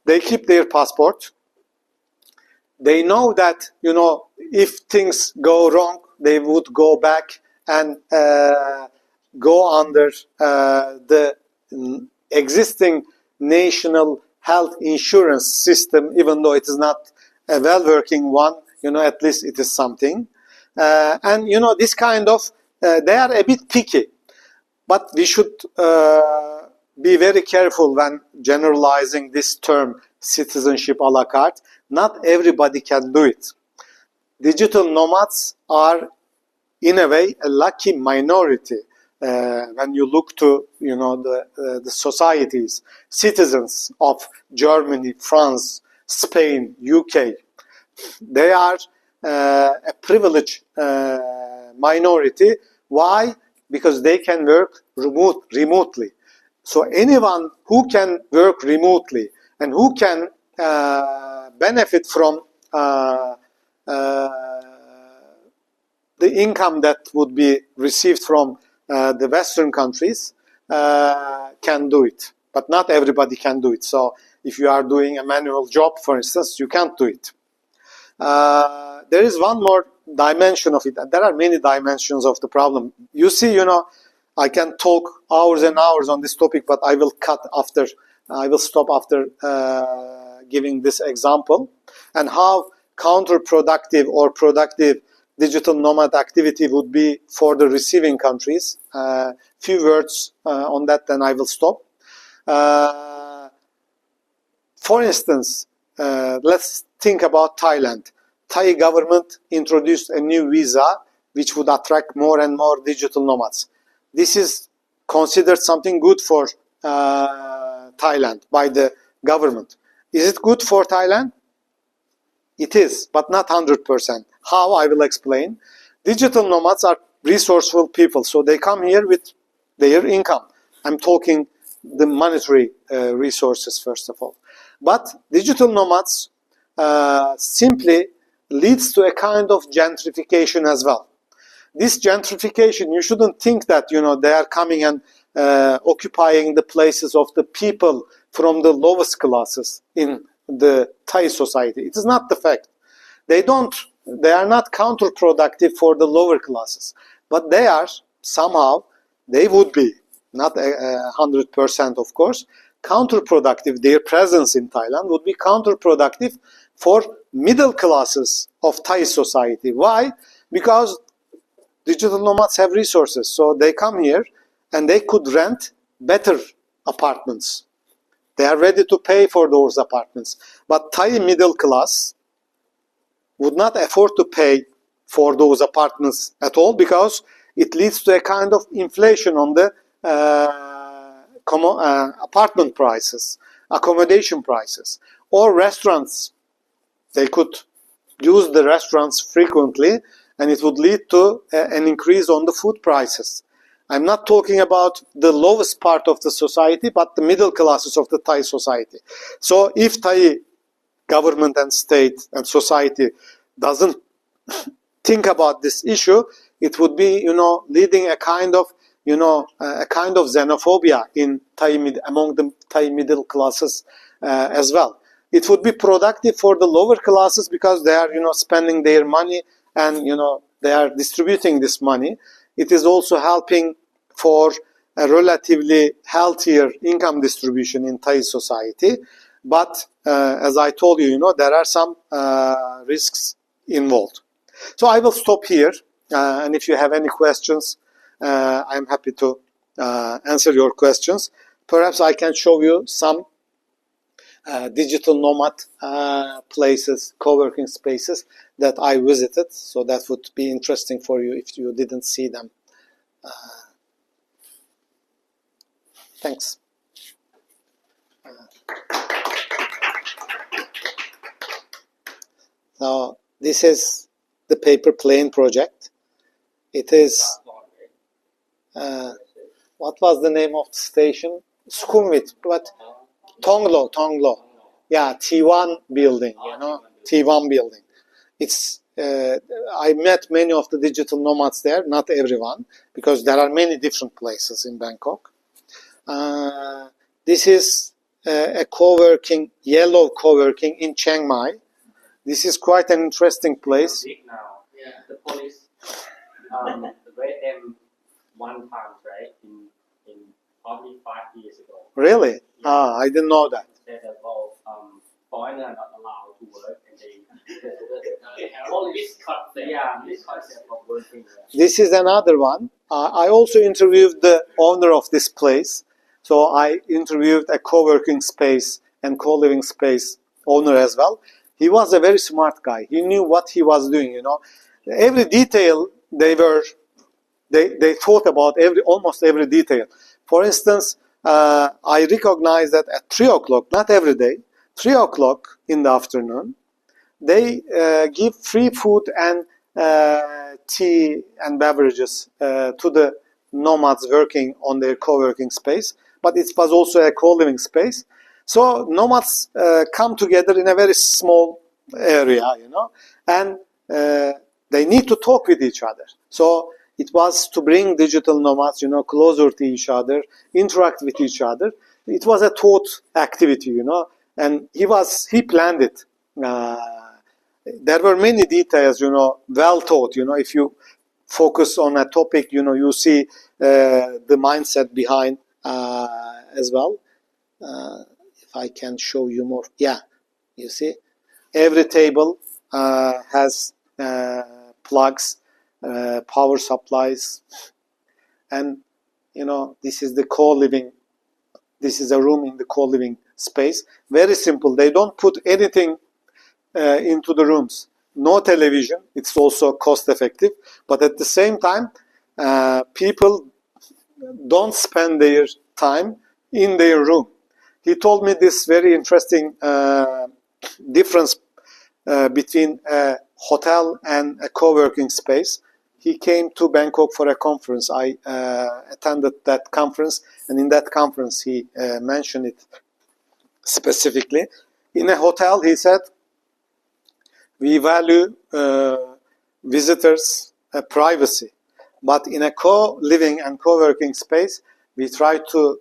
They keep their passport. They know that, if things go wrong, they would go back and go under the existing national health insurance system, even though it is not a well-working one, at least it is something. And, this kind of, they are a bit picky, but we should be very careful when generalizing this term citizenship a la carte. Not everybody can do it. Digital nomads are, in a way, a lucky minority. When you look to, the societies, citizens of Germany, France, Spain, UK, they are a privileged minority. Why? Because they can work remotely. So anyone who can work remotely and who can benefit from the income that would be received from the Western countries can do it. But not everybody can do it. So if you are doing a manual job, for instance, you can't do it. There is one more dimension of it. There are many dimensions of the problem. You see, I can talk hours and hours on this topic, but I will stop after giving this example, and how counterproductive or productive digital nomad activity would be for the receiving countries. Few words on that, then I will stop. For instance, let's think about Thailand. Thai government introduced a new visa which would attract more and more digital nomads. This is considered something good for Thailand by the government. Is it good for Thailand? It is, but not 100%. How? I will explain. Digital nomads are resourceful people, so they come here with their income. I'm talking the monetary resources, first of all. But digital nomads simply leads to a kind of gentrification as well. This gentrification, you shouldn't think that, they are coming and occupying the places of the people from the lowest classes in the Thai society. It is not the fact. They are not counterproductive for the lower classes, but they are somehow, they would be, not 100% of course, counterproductive. Their presence in Thailand would be counterproductive for middle classes of Thai society. Why? Because digital nomads have resources, so they come here and they could rent better apartments. They are ready to pay for those apartments. But Thai middle class would not afford to pay for those apartments at all, because it leads to a kind of inflation on the apartment prices, accommodation prices, or restaurants. They could use the restaurants frequently, and it would lead to an increase on the food prices. I'm not talking about the lowest part of the society, but the middle classes of the Thai society. So if Thai government and state and society doesn't think about this issue, it would be, leading a kind of, xenophobia in among the Thai middle classes as well. It would be productive for the lower classes because they are, spending their money and, they are distributing this money. It is also helping for a relatively healthier income distribution in Thai society. But as I told you, there are some risks involved. So I will stop here. And if you have any questions, I'm happy to answer your questions. Perhaps I can show you some digital nomad places, co-working spaces that I visited. So that would be interesting for you if you didn't see them. Thanks. So this is the paper plane project. It is, what was the name of the station? Sukhumvit, but Tonglo. Yeah, T1 building, T1 building. It's, I met many of the digital nomads there, not everyone, because there are many different places in Bangkok. This is a co-working, yellow co-working in Chiang Mai. This is quite an interesting place. Big now. Yeah. The police raid them one time, right? In probably 5 years ago. Really? Yeah. I didn't know that. That about foreigners are not allowed to work, and they have this concept of working. This is another one. I also interviewed the owner of this place. So I interviewed a co-working space and co-living space owner as well. He was a very smart guy. He knew what he was doing, Every detail they thought about almost every detail. For instance, I recognized that at 3 o'clock, not every day, 3 o'clock in the afternoon, they give free food and tea and beverages to the nomads working on their co-working space. But it was also a co-living space. So nomads come together in a very small area, and they need to talk with each other. So it was to bring digital nomads, closer to each other, interact with each other. It was a thought activity, and he planned it. There were many details, well thought. If you focus on a topic, you see the mindset behind as well. If I can show you more. Yeah, you see, every table has plugs, power supplies, and this is the co-living. This is a room in the co-living space. Very simple. They don't put anything into the rooms. No television. It's also cost effective, but at the same time, people don't spend their time in their room. He told me this very interesting difference between a hotel and a co-working space. He came to Bangkok for a conference. I attended that conference, and in that conference he mentioned it specifically. In a hotel, he said, we value visitors' privacy, but in a co-living and co-working space, we try to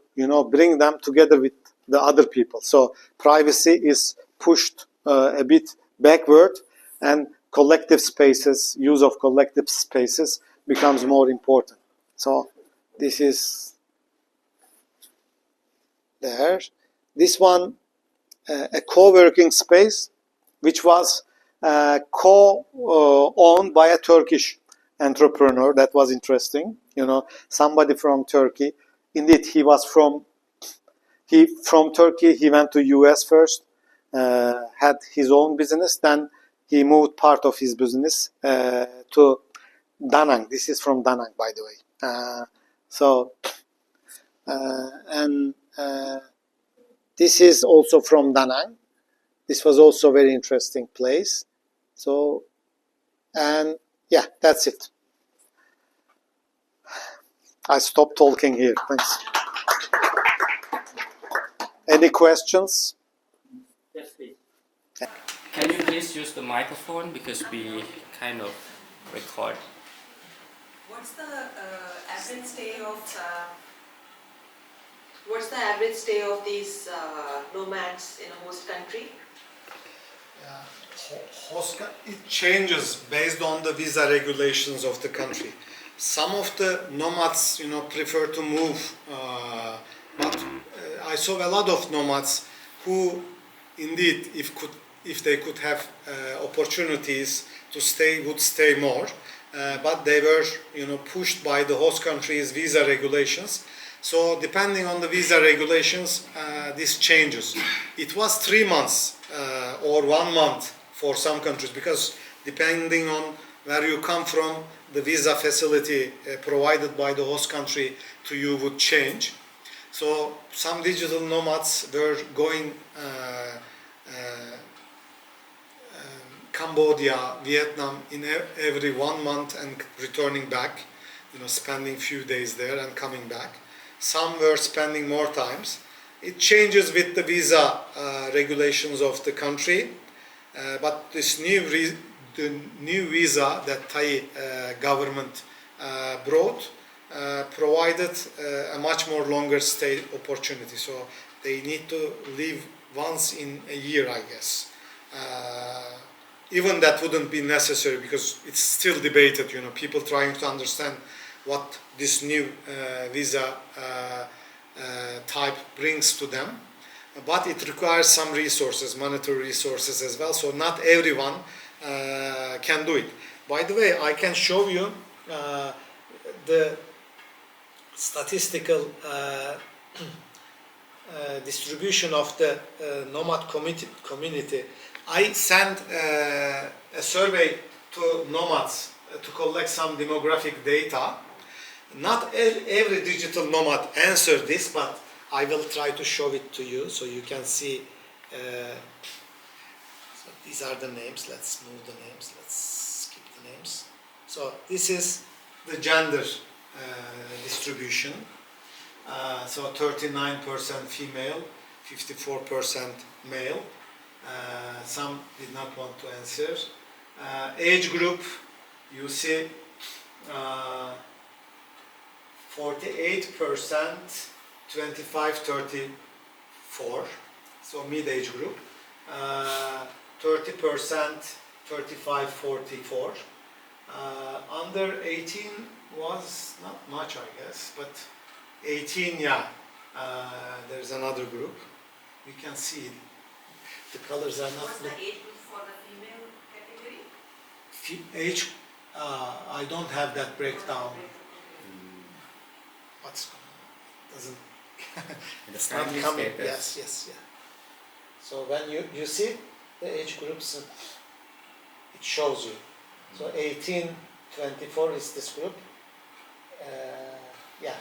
bring them together with the other people. So privacy is pushed a bit backward, and collective spaces, use of collective spaces becomes more important. So this is there. This one, a co-working space, which was co-owned by a Turkish entrepreneur. That was interesting. Somebody from Turkey. Indeed, he was from Turkey. He went to US first, had his own business. Then he moved part of his business to Da Nang. This is from Da Nang, by the way. So And this is also from Da Nang. This was also a very interesting place. So, and yeah, that's it. I stopped talking here. Thanks. Any questions? Yes, please. Can you please use the microphone because we kind of record. What's the average stay of these nomads in a host country? It changes based on the visa regulations of the country. Some of the nomads, prefer to move, but I saw a lot of nomads who, indeed, if they could have opportunities to stay, would stay more. But they were, pushed by the host country's visa regulations. So depending on the visa regulations, this changes. It was 3 months or 1 month for some countries, because depending on where you come from, the visa facility provided by the host country to you would change. So some digital nomads were going Cambodia, Vietnam in every 1 month and returning back, spending few days there and coming back. Some were spending more times. It changes with the visa regulations of the country, but this new visa that Thai government brought provided a much more longer stay opportunity. So they need to leave once in a year, I guess. Even that wouldn't be necessary because it's still debated, people trying to understand what this new visa type brings to them. But it requires some resources, monetary resources as well, so not everyone can do it. By the way, I can show you the statistical distribution of the nomad community. I sent a survey to nomads to collect some demographic data. Not every digital nomad answered this, but I will try to show it to you so you can see. So these are the names. Let's move the names. Let's skip the names. So this is the gender distribution. So 39% female, 54% male. Some did not want to answer. Age group, you see 48%, 25-34, so mid-age group. 30%, 35-44. Under 18 was not much, I guess, but 18, yeah. There's another group. We can see the colors are not. What's the age group for the female category? Age, I don't have that breakdown. What's doesn't it's not coming. Yes, yeah. So when you see the age groups, it shows you. So 18-24 is this group. Yeah,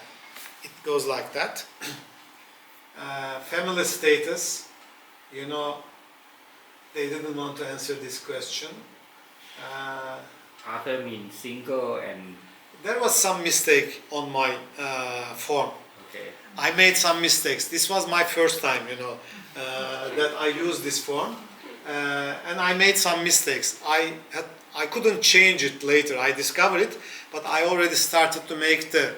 it goes like that. Family status, they didn't want to answer this question. Other means single and... There was some mistake on my form. Okay. I made some mistakes. This was my first time, that I used this form. And I made some mistakes. I couldn't change it later. I discovered it, but I already started to make the,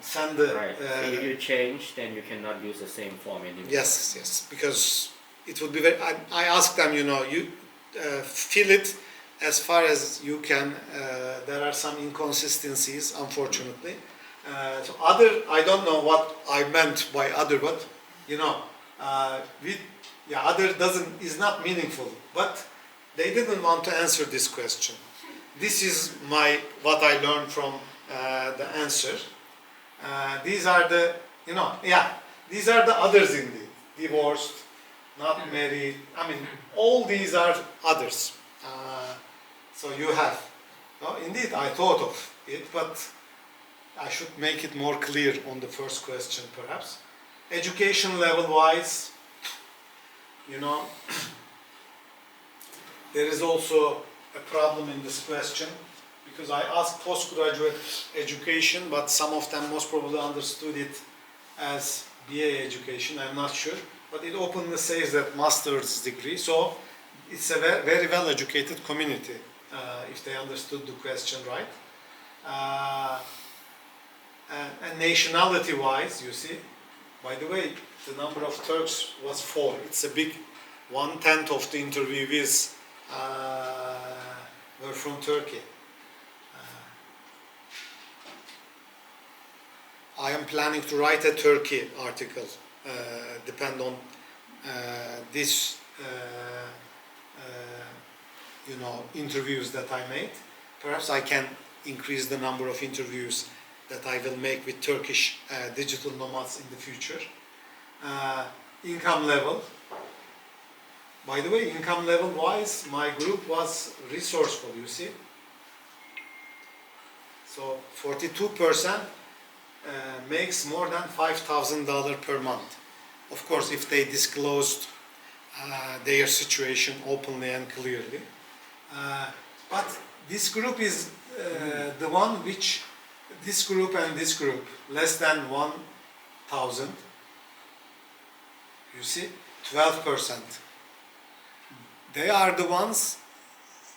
send the... Right. So if you change, then you cannot use the same form anymore. Yes, because it would be very... I asked them, you fill it as far as you can. There are some inconsistencies, unfortunately. So other, I don't know what I meant by other, but other is not meaningful. But they didn't want to answer this question. This is what I learned from the answer. These are the, these are the others indeed. Divorced, not married. I mean, all these are others. So you have. Indeed, I thought of it, but I should make it more clear on the first question, perhaps. Education level-wise, you know, there is also a problem in this question, because I asked postgraduate education, but some of them most probably understood it as BA education, I'm not sure. But it openly says that master's degree, so it's a very well-educated community, if they understood the question right. And nationality-wise, you see, by the way, the number of Turks was 4. It's a big 1/10 of the interviewees were from Turkey. I am planning to write a Turkey article, depend on this, you know, interviews that I made. Perhaps I can increase the number of interviews that I will make with Turkish digital nomads in the future. Income level. By the way, income level wise, my group was resourceful, you see. So 42% makes more than $5,000 per month. Of course, if they disclosed their situation openly and clearly. But this group is the one which, this group and this group, less than 1,000. You see, 12%. They are the ones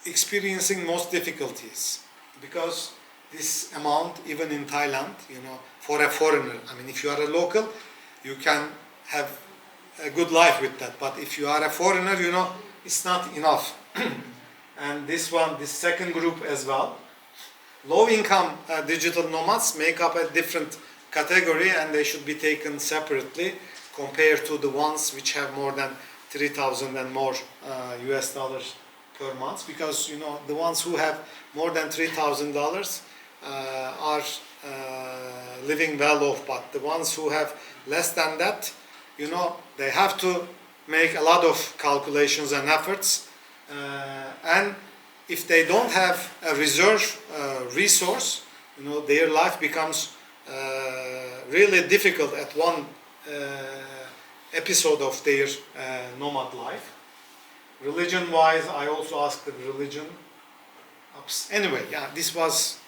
experiencing most difficulties, because this amount, even in Thailand, you know, for a foreigner, I mean, if you are a local, you can have a good life with that. But if you are a foreigner, you know, it's not enough. And this one, this second group as well. Low-income digital nomads make up a different category, and they should be taken separately compared to the ones which have more than 3,000 and more US dollars per month, because, you know, the ones who have more than $3,000 are living well off, but the ones who have less than that, you know, they have to make a lot of calculations and efforts, and if they don't have a reserve resource, you know, their life becomes really difficult at one episode of their nomad life. Religion-wise, I also asked the religion. Anyway, yeah, this was.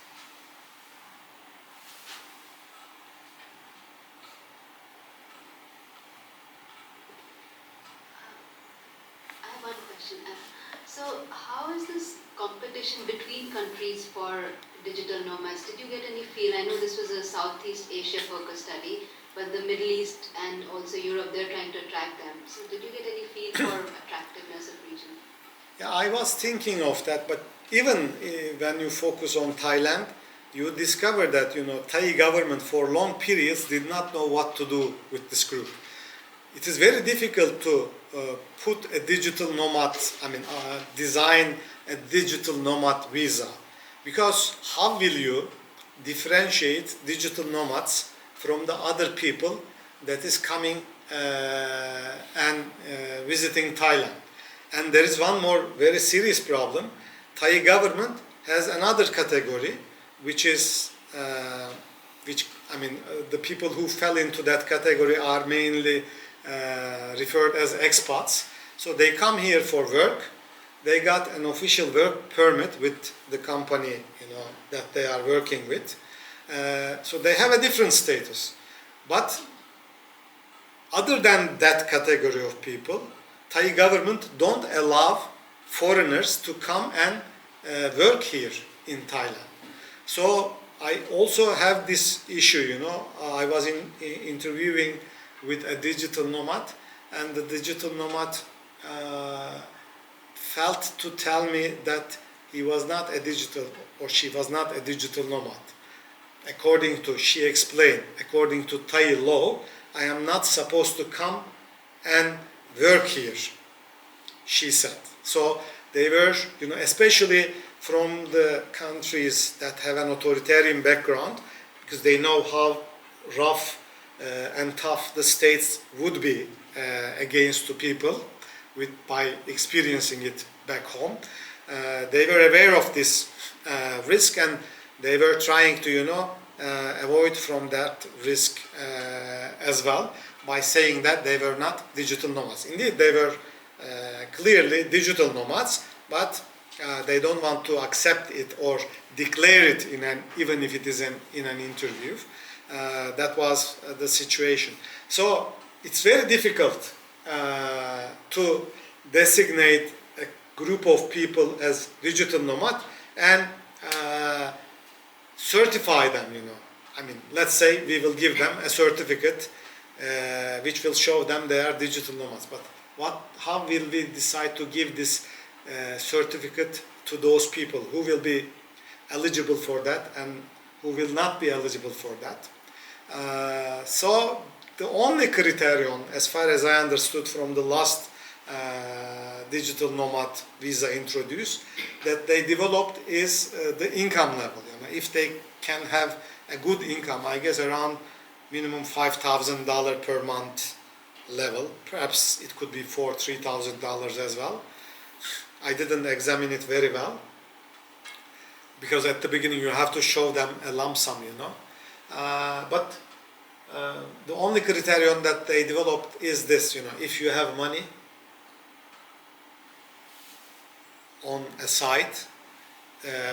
I have one question. So, how is this competition between countries for digital nomads? Did you get any feel? I know this was a Southeast Asia focused study, but the Middle East and also Europe, they're trying to attract them. So did you get any feel for attractiveness of region? Yeah, I was thinking of that, but even when you focus on Thailand, you discover that, you know, Thai government for long periods did not know what to do with this group. It is very difficult to put a digital nomad, design a digital nomad visa, because how will you differentiate digital nomads from the other people that is coming and visiting Thailand? And there is one more very serious problem. Thai government has another category, which is, the people who fell into that category are mainly referred as expats. So they come here for work. They got an official work permit with the company, you know, that they are working with. So they have a different status. But other than that category of people, Thai government don't allow foreigners to come and work here in Thailand. So I also have this issue, you know. I was interviewing with a digital nomad, and the digital nomad felt to tell me that he was not a digital, or she was not a digital nomad. She explained, according to Thai law, I am not supposed to come and work here, she said. So they were, you know, especially from the countries that have an authoritarian background, because they know how rough and tough the states would be against the people by experiencing it back home. They were aware of this risk, and they were trying to, you know, avoid from that risk as well by saying that they were not digital nomads. Indeed, they were clearly digital nomads, but they don't want to accept it or declare it even if it is in an interview. That was the situation. So it's very difficult to designate a group of people as digital nomad and certify them, I mean, let's say we will give them a certificate which will show them they are digital nomads. But how will we decide to give this certificate to those people who will be eligible for that and who will not be eligible for that? So the only criterion, as far as I understood from the last digital nomad visa introduced, that they developed is the income level. If they can have a good income, I guess around minimum $5,000 per month level. Perhaps it could be $3,000 as well. I didn't examine it very well because at the beginning you have to show them a lump sum, but the only criterion that they developed is this, if you have money on a site,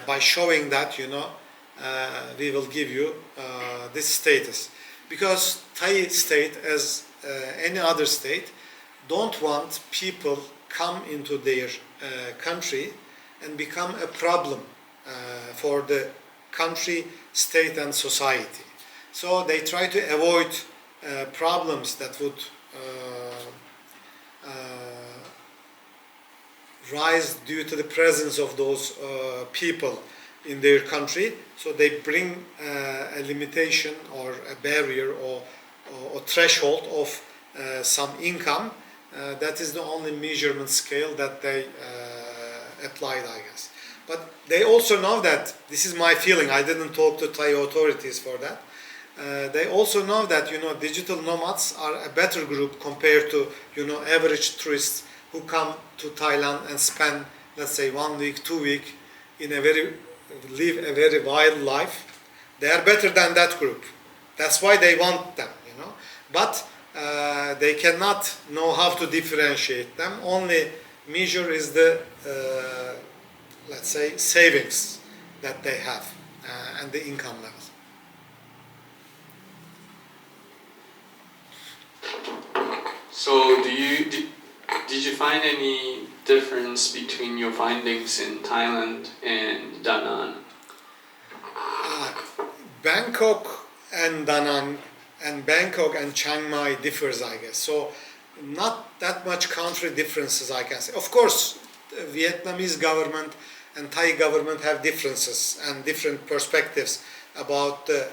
by showing that, we will give you this status. Because Thai state, as any other state, don't want people come into their country and become a problem for the country, state and society. So they try to avoid problems that would rise due to the presence of those people in their country. So they bring a limitation or a barrier or threshold of some income. That is the only measurement scale that they applied, I guess. But they also know that, this is my feeling, I didn't talk to Thai authorities for that. They also know that, digital nomads are a better group compared to, average tourists who come to Thailand and spend, let's say, 1 week, 2 weeks live a very wild life. They are better than that group. That's why they want them, But they cannot know how to differentiate them. Only measure is the, let's say, savings that they have and the income levels. So did you find any difference between your findings in Thailand and Da Nang? Bangkok and Da Nang and Bangkok and Chiang Mai differs, I guess. So not that much country differences, I can say. Of course, the Vietnamese government and Thai government have differences and different perspectives about the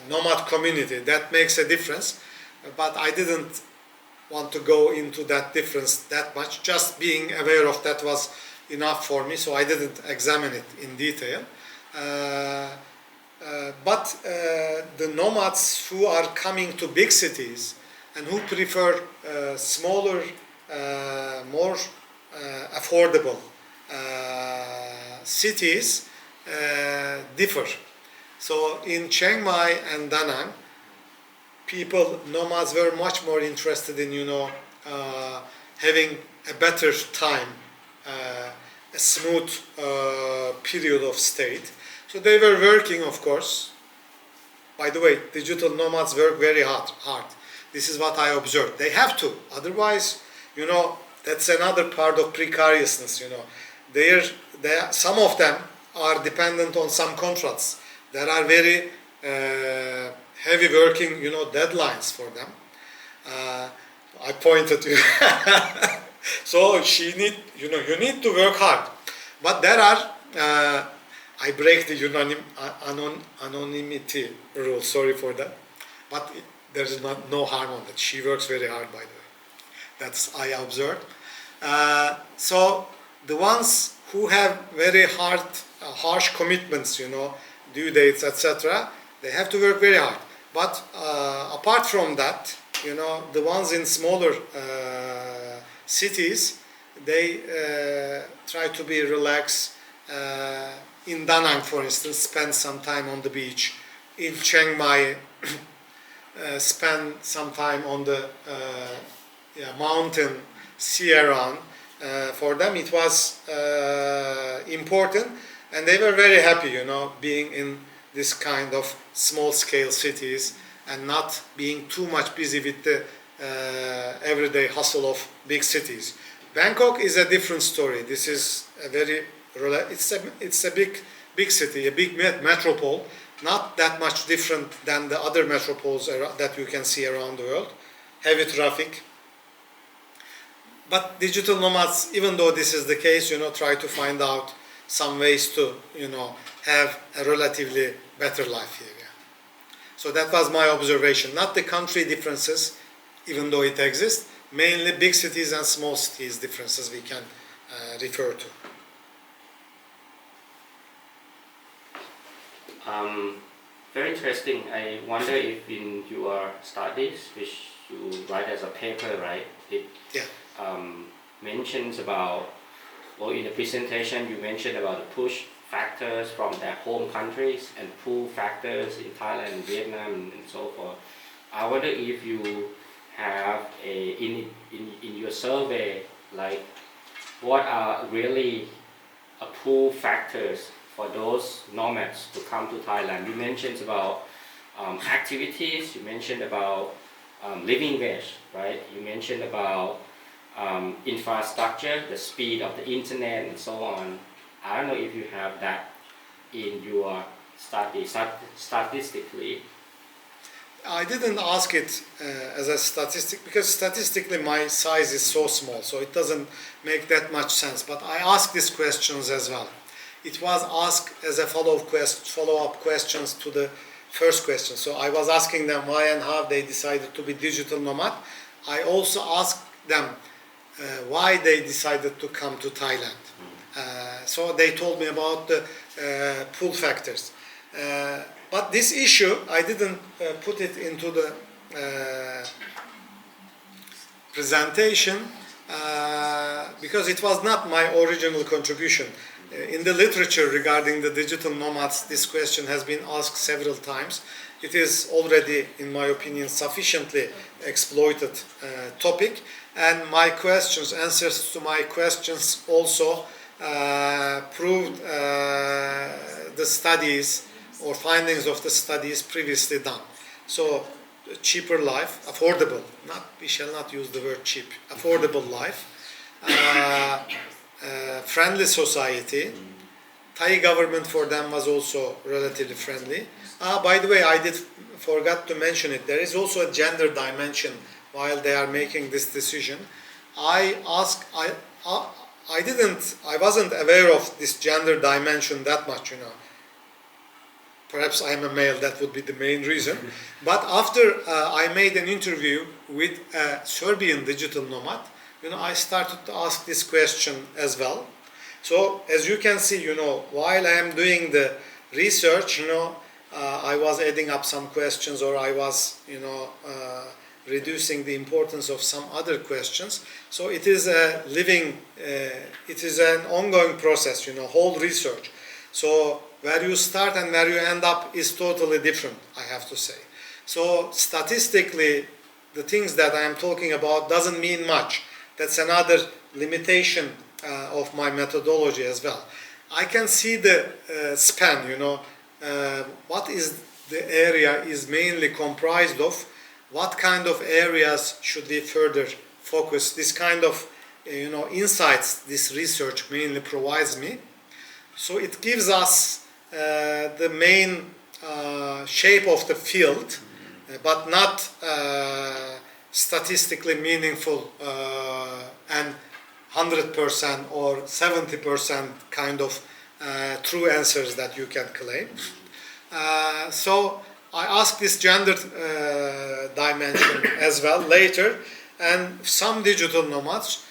nomad community. That makes a difference, but I didn't want to go into that difference that much. Just being aware of that was enough for me, so I didn't examine it in detail. But the nomads who are coming to big cities and who prefer smaller, more affordable cities differ. So in Chiang Mai and Da Nang, nomads were much more interested in, having a better time, a smooth period of stay. So they were working, of course. By the way, digital nomads work very hard. This is what I observed. They have to. Otherwise, that's another part of precariousness, some of them are dependent on some contracts. There are very heavy working, deadlines for them. I pointed to you. So you need to work hard. But there are, I break the anonymity rule, sorry for that. But there is no harm on that. She works very hard, by the way. That's I observed. So the ones who have very harsh commitments, due dates, etc., they have to work very hard. But apart from that, the ones in smaller cities, they try to be relaxed. In Da Nang, for instance, spend some time on the beach, in Chiang Mai, spend some time on the mountain ERHAN. For them it was important, and they were very happy, you know, being in this kind of small-scale cities and not being too much busy with the everyday hustle of big cities. Bangkok is a different story. This is a very, it's a big city, a big metropole, not that much different than the other metropoles that you can see around the world. Heavy traffic. But digital nomads, even though this is the case, you know, try to find out some ways to, you know, have a relatively better life here. Yeah. So that was my observation. Not the country differences, even though it exists, mainly big cities and small cities differences we can refer to. Very interesting. I wonder if in your studies, which you write as a paper, right? It mentions about, or in the presentation you mentioned about the push factors from their home countries and pull factors in Thailand, Vietnam, and so forth. I wonder if you have in your survey, like what are really pull factors for those nomads to come to Thailand. You mentioned about activities, you mentioned about living wage, right? You mentioned about infrastructure, the speed of the internet and so on. I don't know if you have that in your study, statistically. I didn't ask it as a statistic because statistically my size is so small, so it doesn't make that much sense. But I asked these questions as well. It was asked as a follow-up questions to the first question. So I was asking them why and how they decided to be digital nomad. I also asked them why they decided to come to Thailand. So they told me about the pull factors. But this issue, I didn't put it into the presentation because it was not my original contribution. In the literature regarding the digital nomads, this question has been asked several times. It is already, in my opinion, sufficiently exploited topic, and my answers to my questions also proved the studies or findings of the studies previously done. So, cheaper life, affordable, we shall not use the word cheap, affordable life, friendly society. Thai government for them was also relatively friendly. By the way, I forgot to mention it. There is also a gender dimension while they are making this decision. I wasn't aware of this gender dimension that much, you know. Perhaps I'm a male, that would be the main reason. But after I made an interview with a Serbian digital nomad, you know, I started to ask this question as well. So as you can see, you know, while I am doing the research, you know, I was adding up some questions, or I was, you know, reducing the importance of some other questions. So it is it is an ongoing process, you know, whole research. So where you start and where you end up is totally different, I have to say. So statistically, the things that I am talking about doesn't mean much. That's another limitation of my methodology as well. I can see the span, you know, what is the area is mainly comprised of, what kind of areas should we further focus. This kind of, you know, insights this research mainly provides me. So it gives us the main shape of the field, but not statistically meaningful and 100% or 70% kind of true answers that you can claim. So I asked this gender dimension as well later, and some digital nomads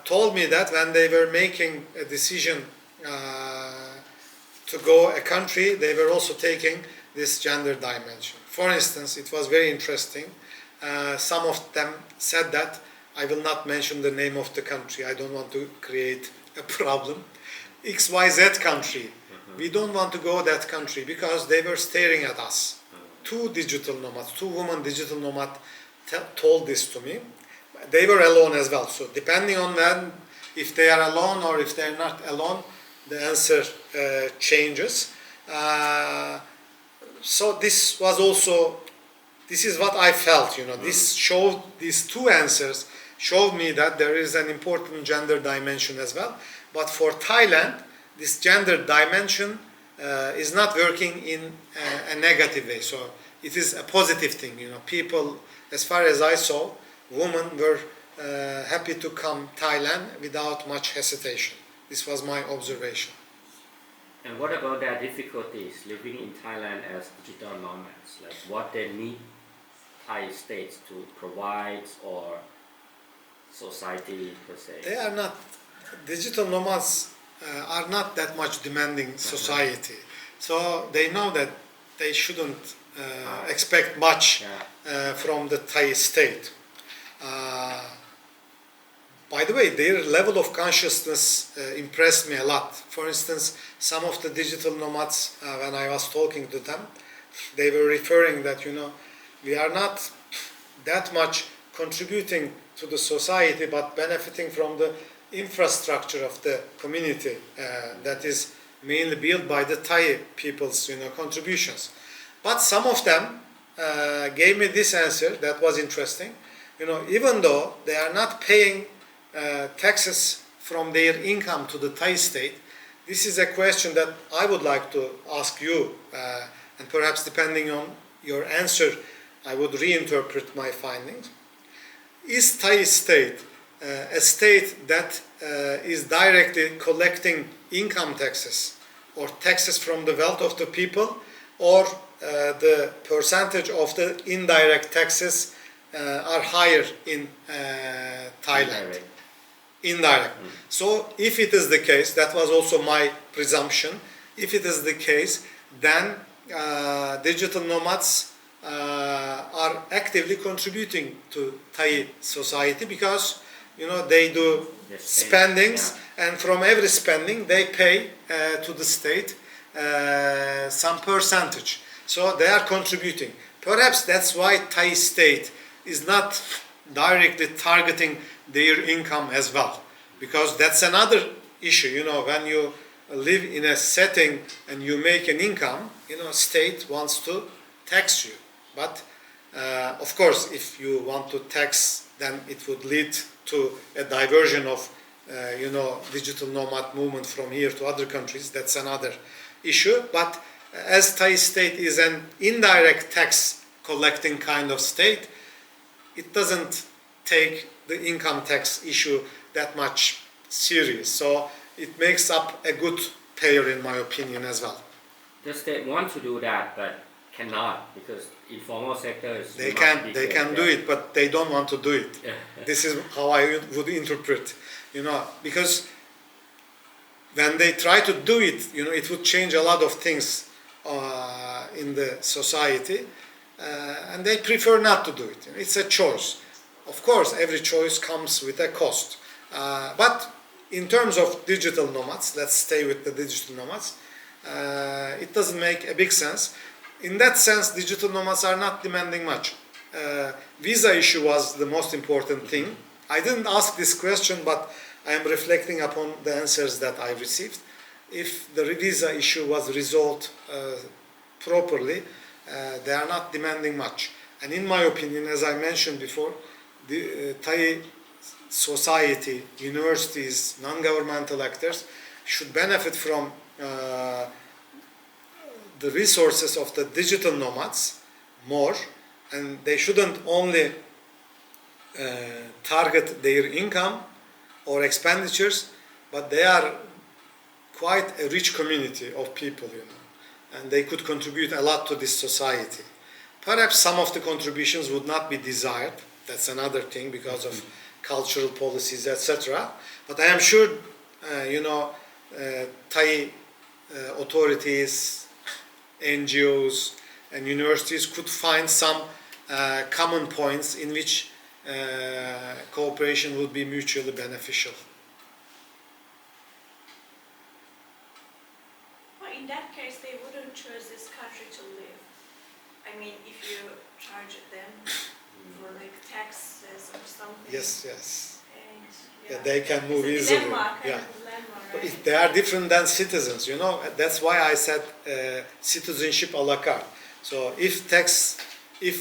told me that when they were making a decision to go a country, they were also taking this gender dimension. For instance, it was very interesting. Some of them said that, I will not mention the name of the country, I don't want to create a problem. XYZ country, we don't want to go that country because they were staring at us. Two digital nomads, two women digital nomad told this to me. They were alone as well. So depending on them, if they are alone or if they're not alone, the answer changes. So this was also, this is what I felt, this showed, these two answers showed me that there is an important gender dimension as well. But for Thailand, this gender dimension is not working in a negative way. So it is a positive thing, people, as far as I saw, women were happy to come Thailand without much hesitation. This was my observation. And what about their difficulties living in Thailand as digital nomads? Like what they need Thai states to provide or society per se? They are not, digital nomads are not that much demanding society. So they know that they shouldn't expect much from the Thai state. By the way, their level of consciousness impressed me a lot. For instance, some of the digital nomads, when I was talking to them, they were referring that, we are not that much contributing to the society, but benefiting from the infrastructure of the community that is mainly built by the Thai people's, contributions. But some of them gave me this answer that was interesting. Even though they are not paying taxes from their income to the Thai state, this is a question that I would like to ask you, and perhaps depending on your answer, I would reinterpret my findings. Is Thai state a state that is directly collecting income taxes or taxes from the wealth of the people, or the percentage of the indirect taxes are higher in Thailand? Indirect. So if it is the case, that was also my presumption, if it is the case, then digital nomads are actively contributing to Thai society because they do spendings, and from every spending they pay to the state some percentage. So they are contributing. Perhaps that's why Thai state is not directly targeting their income as well, because that's another issue. When you live in a setting and you make an income, state wants to tax you. But of course, if you want to tax, then it would lead to a diversion of digital nomad movement from here to other countries. That's another issue. But as Thai state is an indirect tax collecting kind of state, it doesn't take the income tax issue that much serious. So it makes up a good payer in my opinion as well. The state want to do that, but cannot, because informal sector is they can do it, but they don't want to do it. This is how I would interpret, because when they try to do it, it would change a lot of things in the society, and they prefer not to do it. It's a choice. Of course, every choice comes with a cost. But in terms of digital nomads, let's stay with the digital nomads, it doesn't make a big sense. In that sense, digital nomads are not demanding much. Visa issue was the most important thing. I didn't ask this question, but I am reflecting upon the answers that I received. If the visa issue was resolved properly, they are not demanding much. And in my opinion, as I mentioned before, the Thai society, universities, non-governmental actors should benefit from the resources of the digital nomads more, and they shouldn't only target their income or expenditures, but they are quite a rich community of people, and they could contribute a lot to this society. Perhaps some of the contributions would not be desired. That's another thing because of cultural policies, etc. But I am sure, Thai authorities, NGOs, and universities could find some common points in which cooperation would be mutually beneficial. in that case, they wouldn't choose this country to live. I mean, if you charge them for like taxes or something. Yes, yes. And, Yeah, they can move it's a easily. dilemma, kind Yeah. of dilemma, But right? they are different than citizens, you know. That's why I said citizenship a la carte. So if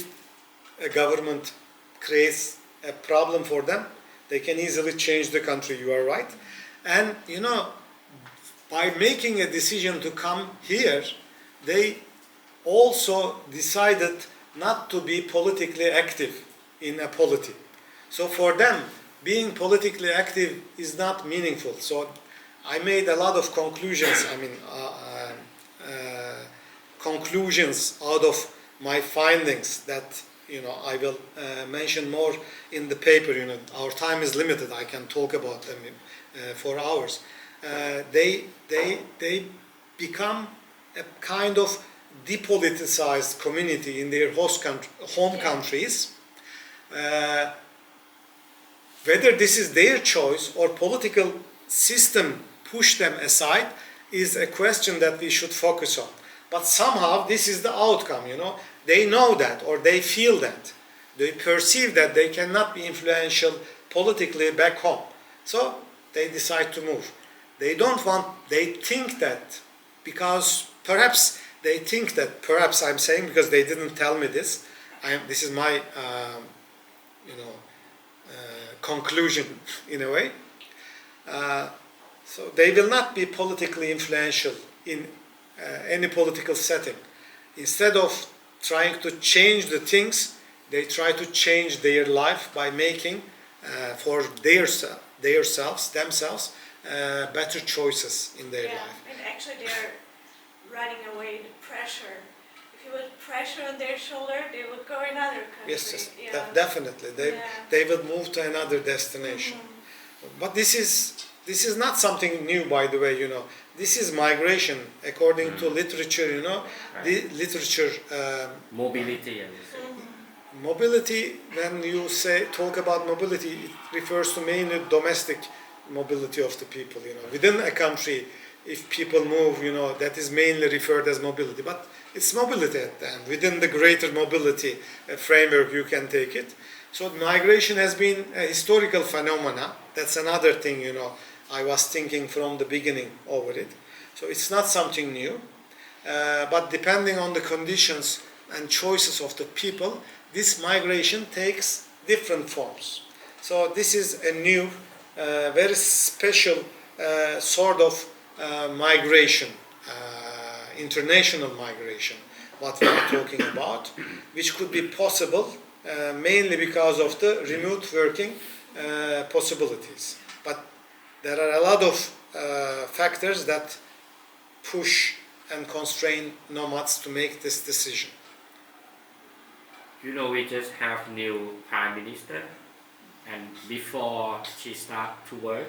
a government creates a problem for them, they can easily change the country. You are right. And you know, by making a decision to come here, they also decided not to be politically active in a polity. So for them, being politically active is not meaningful. So I made a lot of conclusions. I mean, conclusions out of my findings that I will mention more in the paper. Our time is limited. I can talk about them for hours. They become a kind of depoliticized community in their home countries. Whether this is their choice or political system push them aside is a question that we should focus on. But somehow this is the outcome, They know that, or they feel that. They perceive that they cannot be influential politically back home. So they decide to move. They think that because perhaps I'm saying because they didn't tell me this. This is my, conclusion in a way. So they will not be politically influential in any political setting. Instead of trying to change the things, they try to change their life by making for themselves better choices in their life. And actually they're running away the pressure. If you put pressure on their shoulder, they would go another country. Yes, definitely. They would move to another destination. Mm-hmm. But this is not something new, by the way. This is migration according to literature. The literature. Mobility, I would say. Mobility. When you talk about mobility, it refers to mainly domestic mobility of the people. Within a country, if people move, that is mainly referred as mobility. But it's mobility at the end. Within the greater mobility framework, you can take it. So migration has been a historical phenomena. That's another thing, I was thinking from the beginning over it. So it's not something new. But depending on the conditions and choices of the people, this migration takes different forms. So this is a new, very special sort of migration, international migration, what we are talking about, which could be possible mainly because of the remote working possibilities. But there are a lot of factors that push and constrain nomads to make this decision. We just have new prime minister, and before she starts to work,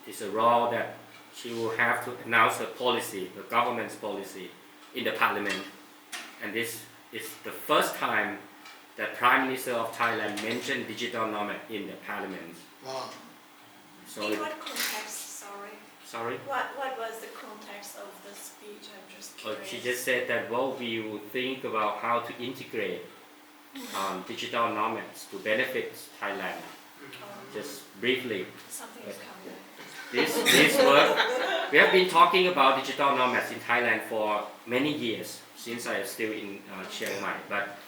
it's a role that she will have to announce her policy, the government's policy, in the parliament. And this is the first time that Prime Minister of Thailand mentioned digital nomad in the parliament. Wow. So in what context, sorry? Sorry? What was the context of the speech? I'm just curious. She just said that, we will think about how to integrate digital nomads to benefit Thailand. Just briefly. Something is coming. This work, we have been talking about digital nomads in Thailand for many years, since I am still in Chiang Mai. But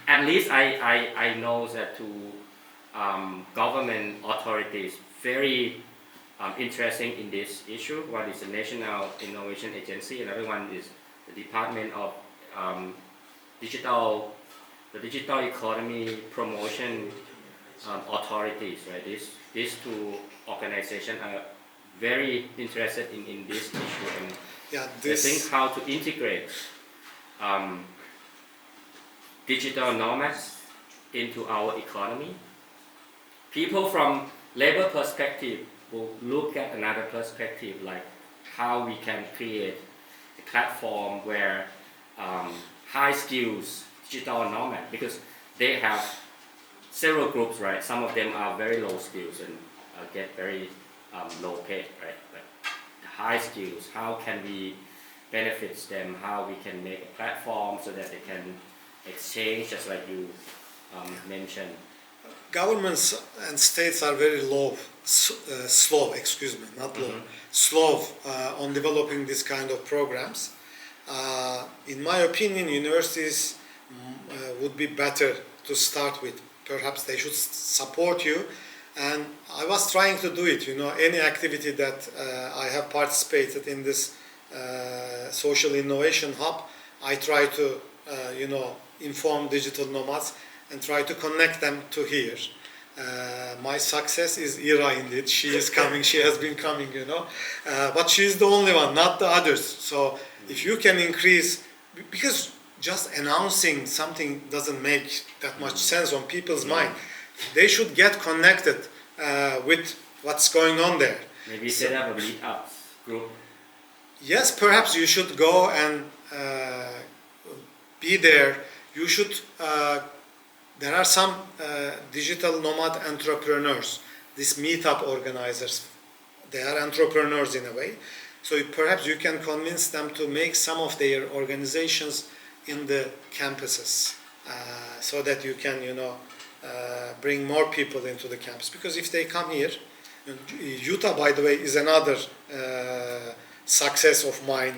at least I know that to government authorities very interesting in this issue. One is the National Innovation Agency, another one is the Department of the Digital Economy Promotion authorities. Right? These two organizations are very interested in this issue, and they think how to integrate digital nomads into our economy. People from labor perspective will look at another perspective, like how we can create a platform where high skills digital nomad, because they have several groups, right? Some of them are very low skills and get very low pay, right? But the high skills, how can we benefits them, how we can make a platform so that they can exchange, just like you mentioned. Governments and states are very slow, slow on developing this kind of programs. In my opinion, universities would be better to start with. Perhaps they should support you. And I was trying to do it, any activity that I have participated in this social innovation hub, I try to, inform digital nomads and try to connect them to here. My success is Ira indeed. She is coming, she has been coming, but she is the only one, not the others. So if you can increase, because just announcing something doesn't make that much sense on people's mind. They should get connected with what's going on there. Maybe set up a meetup group. Yes, perhaps you should go and be there. You should. There are some digital nomad entrepreneurs. These meetup organizers, they are entrepreneurs in a way. So perhaps you can convince them to make some of their organizations in the campuses, so that you can, bring more people into the campus. Because if they come here, Utah, by the way, is another success of mine,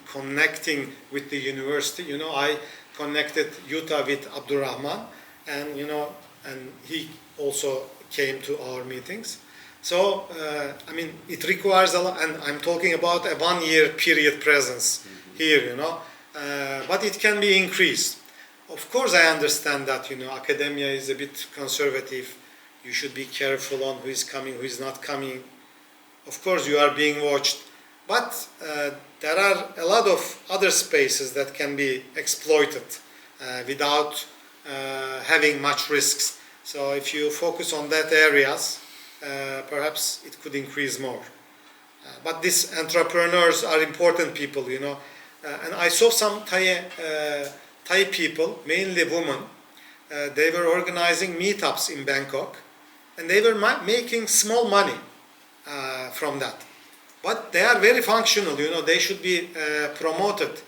connecting with the university. I connected Utah with Abdurrahman, and, and he also came to our meetings. So, it requires a lot, and I'm talking about a 1 year period presence here, but it can be increased. Of course, I understand that, academia is a bit conservative. You should be careful on who is coming, who is not coming. Of course, you are being watched. But there are a lot of other spaces that can be exploited without having much risks. So if you focus on that areas, perhaps it could increase more. But these entrepreneurs are important people, and I saw some Thai people, mainly women. They were organizing meetups in Bangkok, and they were making small money from that. But they are very functional, they should be promoted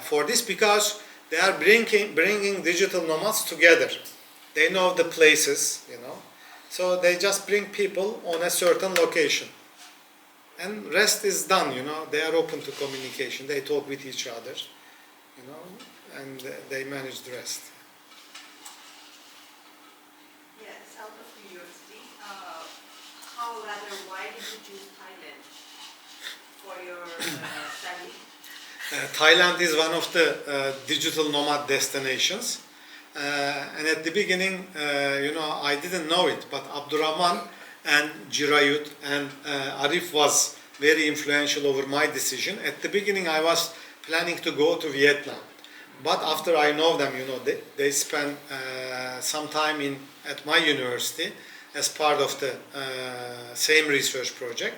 for this, because they are bringing digital nomads together. They know the places, so they just bring people on a certain location. And rest is done, they are open to communication, they talk with each other, and they manage the rest. Yes, out of curiosity, why did you choose Thailand for your study? Thailand is one of the digital nomad destinations. And at the beginning, I didn't know it, but Abdurrahman and Jirayut and Arif was very influential over my decision. At the beginning, I was planning to go to Vietnam. But after I know them, they spend some time at my university as part of the same research project.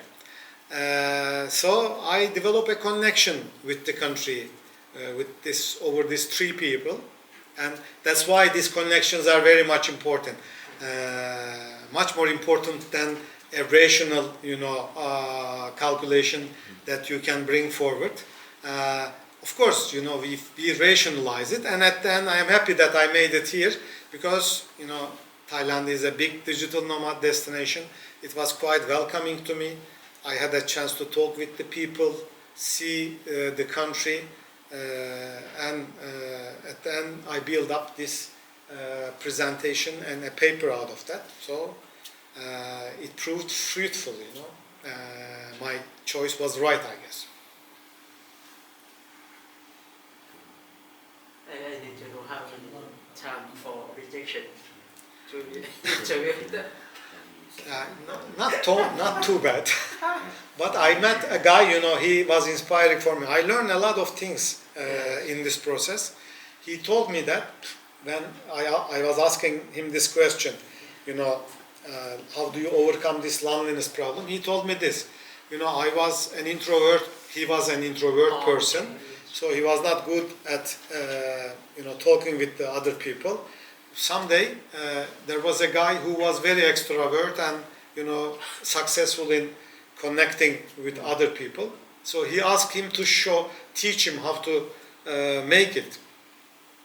So I developed a connection with the country, over these three people, and that's why these connections are very much important, much more important than a rational, calculation that you can bring forward. Of course, we rationalize it, and at the end, I am happy that I made it here, because Thailand is a big digital nomad destination. It was quite welcoming to me. I had a chance to talk with the people, see the country, and at the end I built up this presentation and a paper out of that. So it proved fruitful, my choice was right, I guess. I need to know how many time for rejection to interview. Not too bad. But I met a guy, he was inspiring for me. I learned a lot of things in this process. He told me that when I was asking him this question, how do you overcome this loneliness problem? He told me this, I was an introvert, he was an introvert person, so he was not good at, talking with the other people. Someday there was a guy who was very extrovert and successful in connecting with other people. So he asked him to teach him how to make it.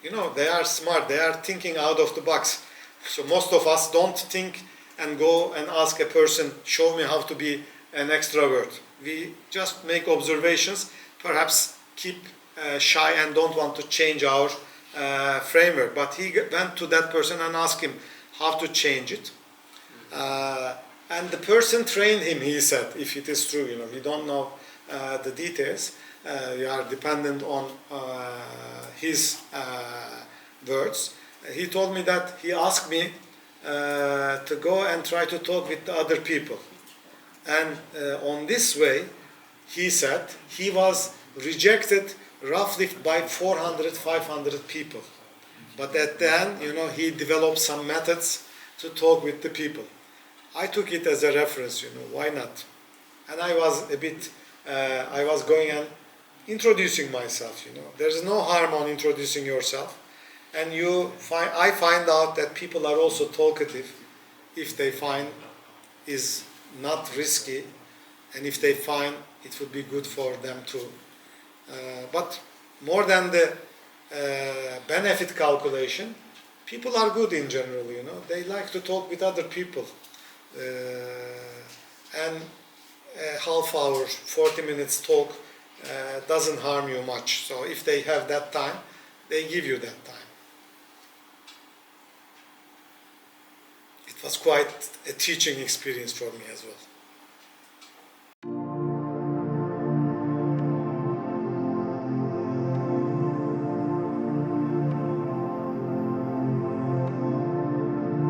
You know, they are smart, they are thinking out of the box. So most of us don't think and go and ask a person, show me how to be an extrovert. We just make observations, perhaps keep shy and don't want to change our framework. But he went to that person and asked him how to change it. And the person trained him, he said, if it is true, you know, we don't know the details. We are dependent on his words. He told me that he asked me to go and try to talk with the other people. And on this way, he said, he was rejected roughly by 400, 500 people. But at the end, you know, he developed some methods to talk with the people. I took it as a reference, you know, why not? And I was a bit, I was going and introducing myself, you know. There's no harm on introducing yourself. And I find out that people are also talkative if they find is not risky and if they find it would be good for them too. But more than the benefit calculation, people are good in general, you know. They like to talk with other people. And a half hour, 40 minutes talk doesn't harm you much. So if they have that time, they give you that time. It was quite a teaching experience for me as well.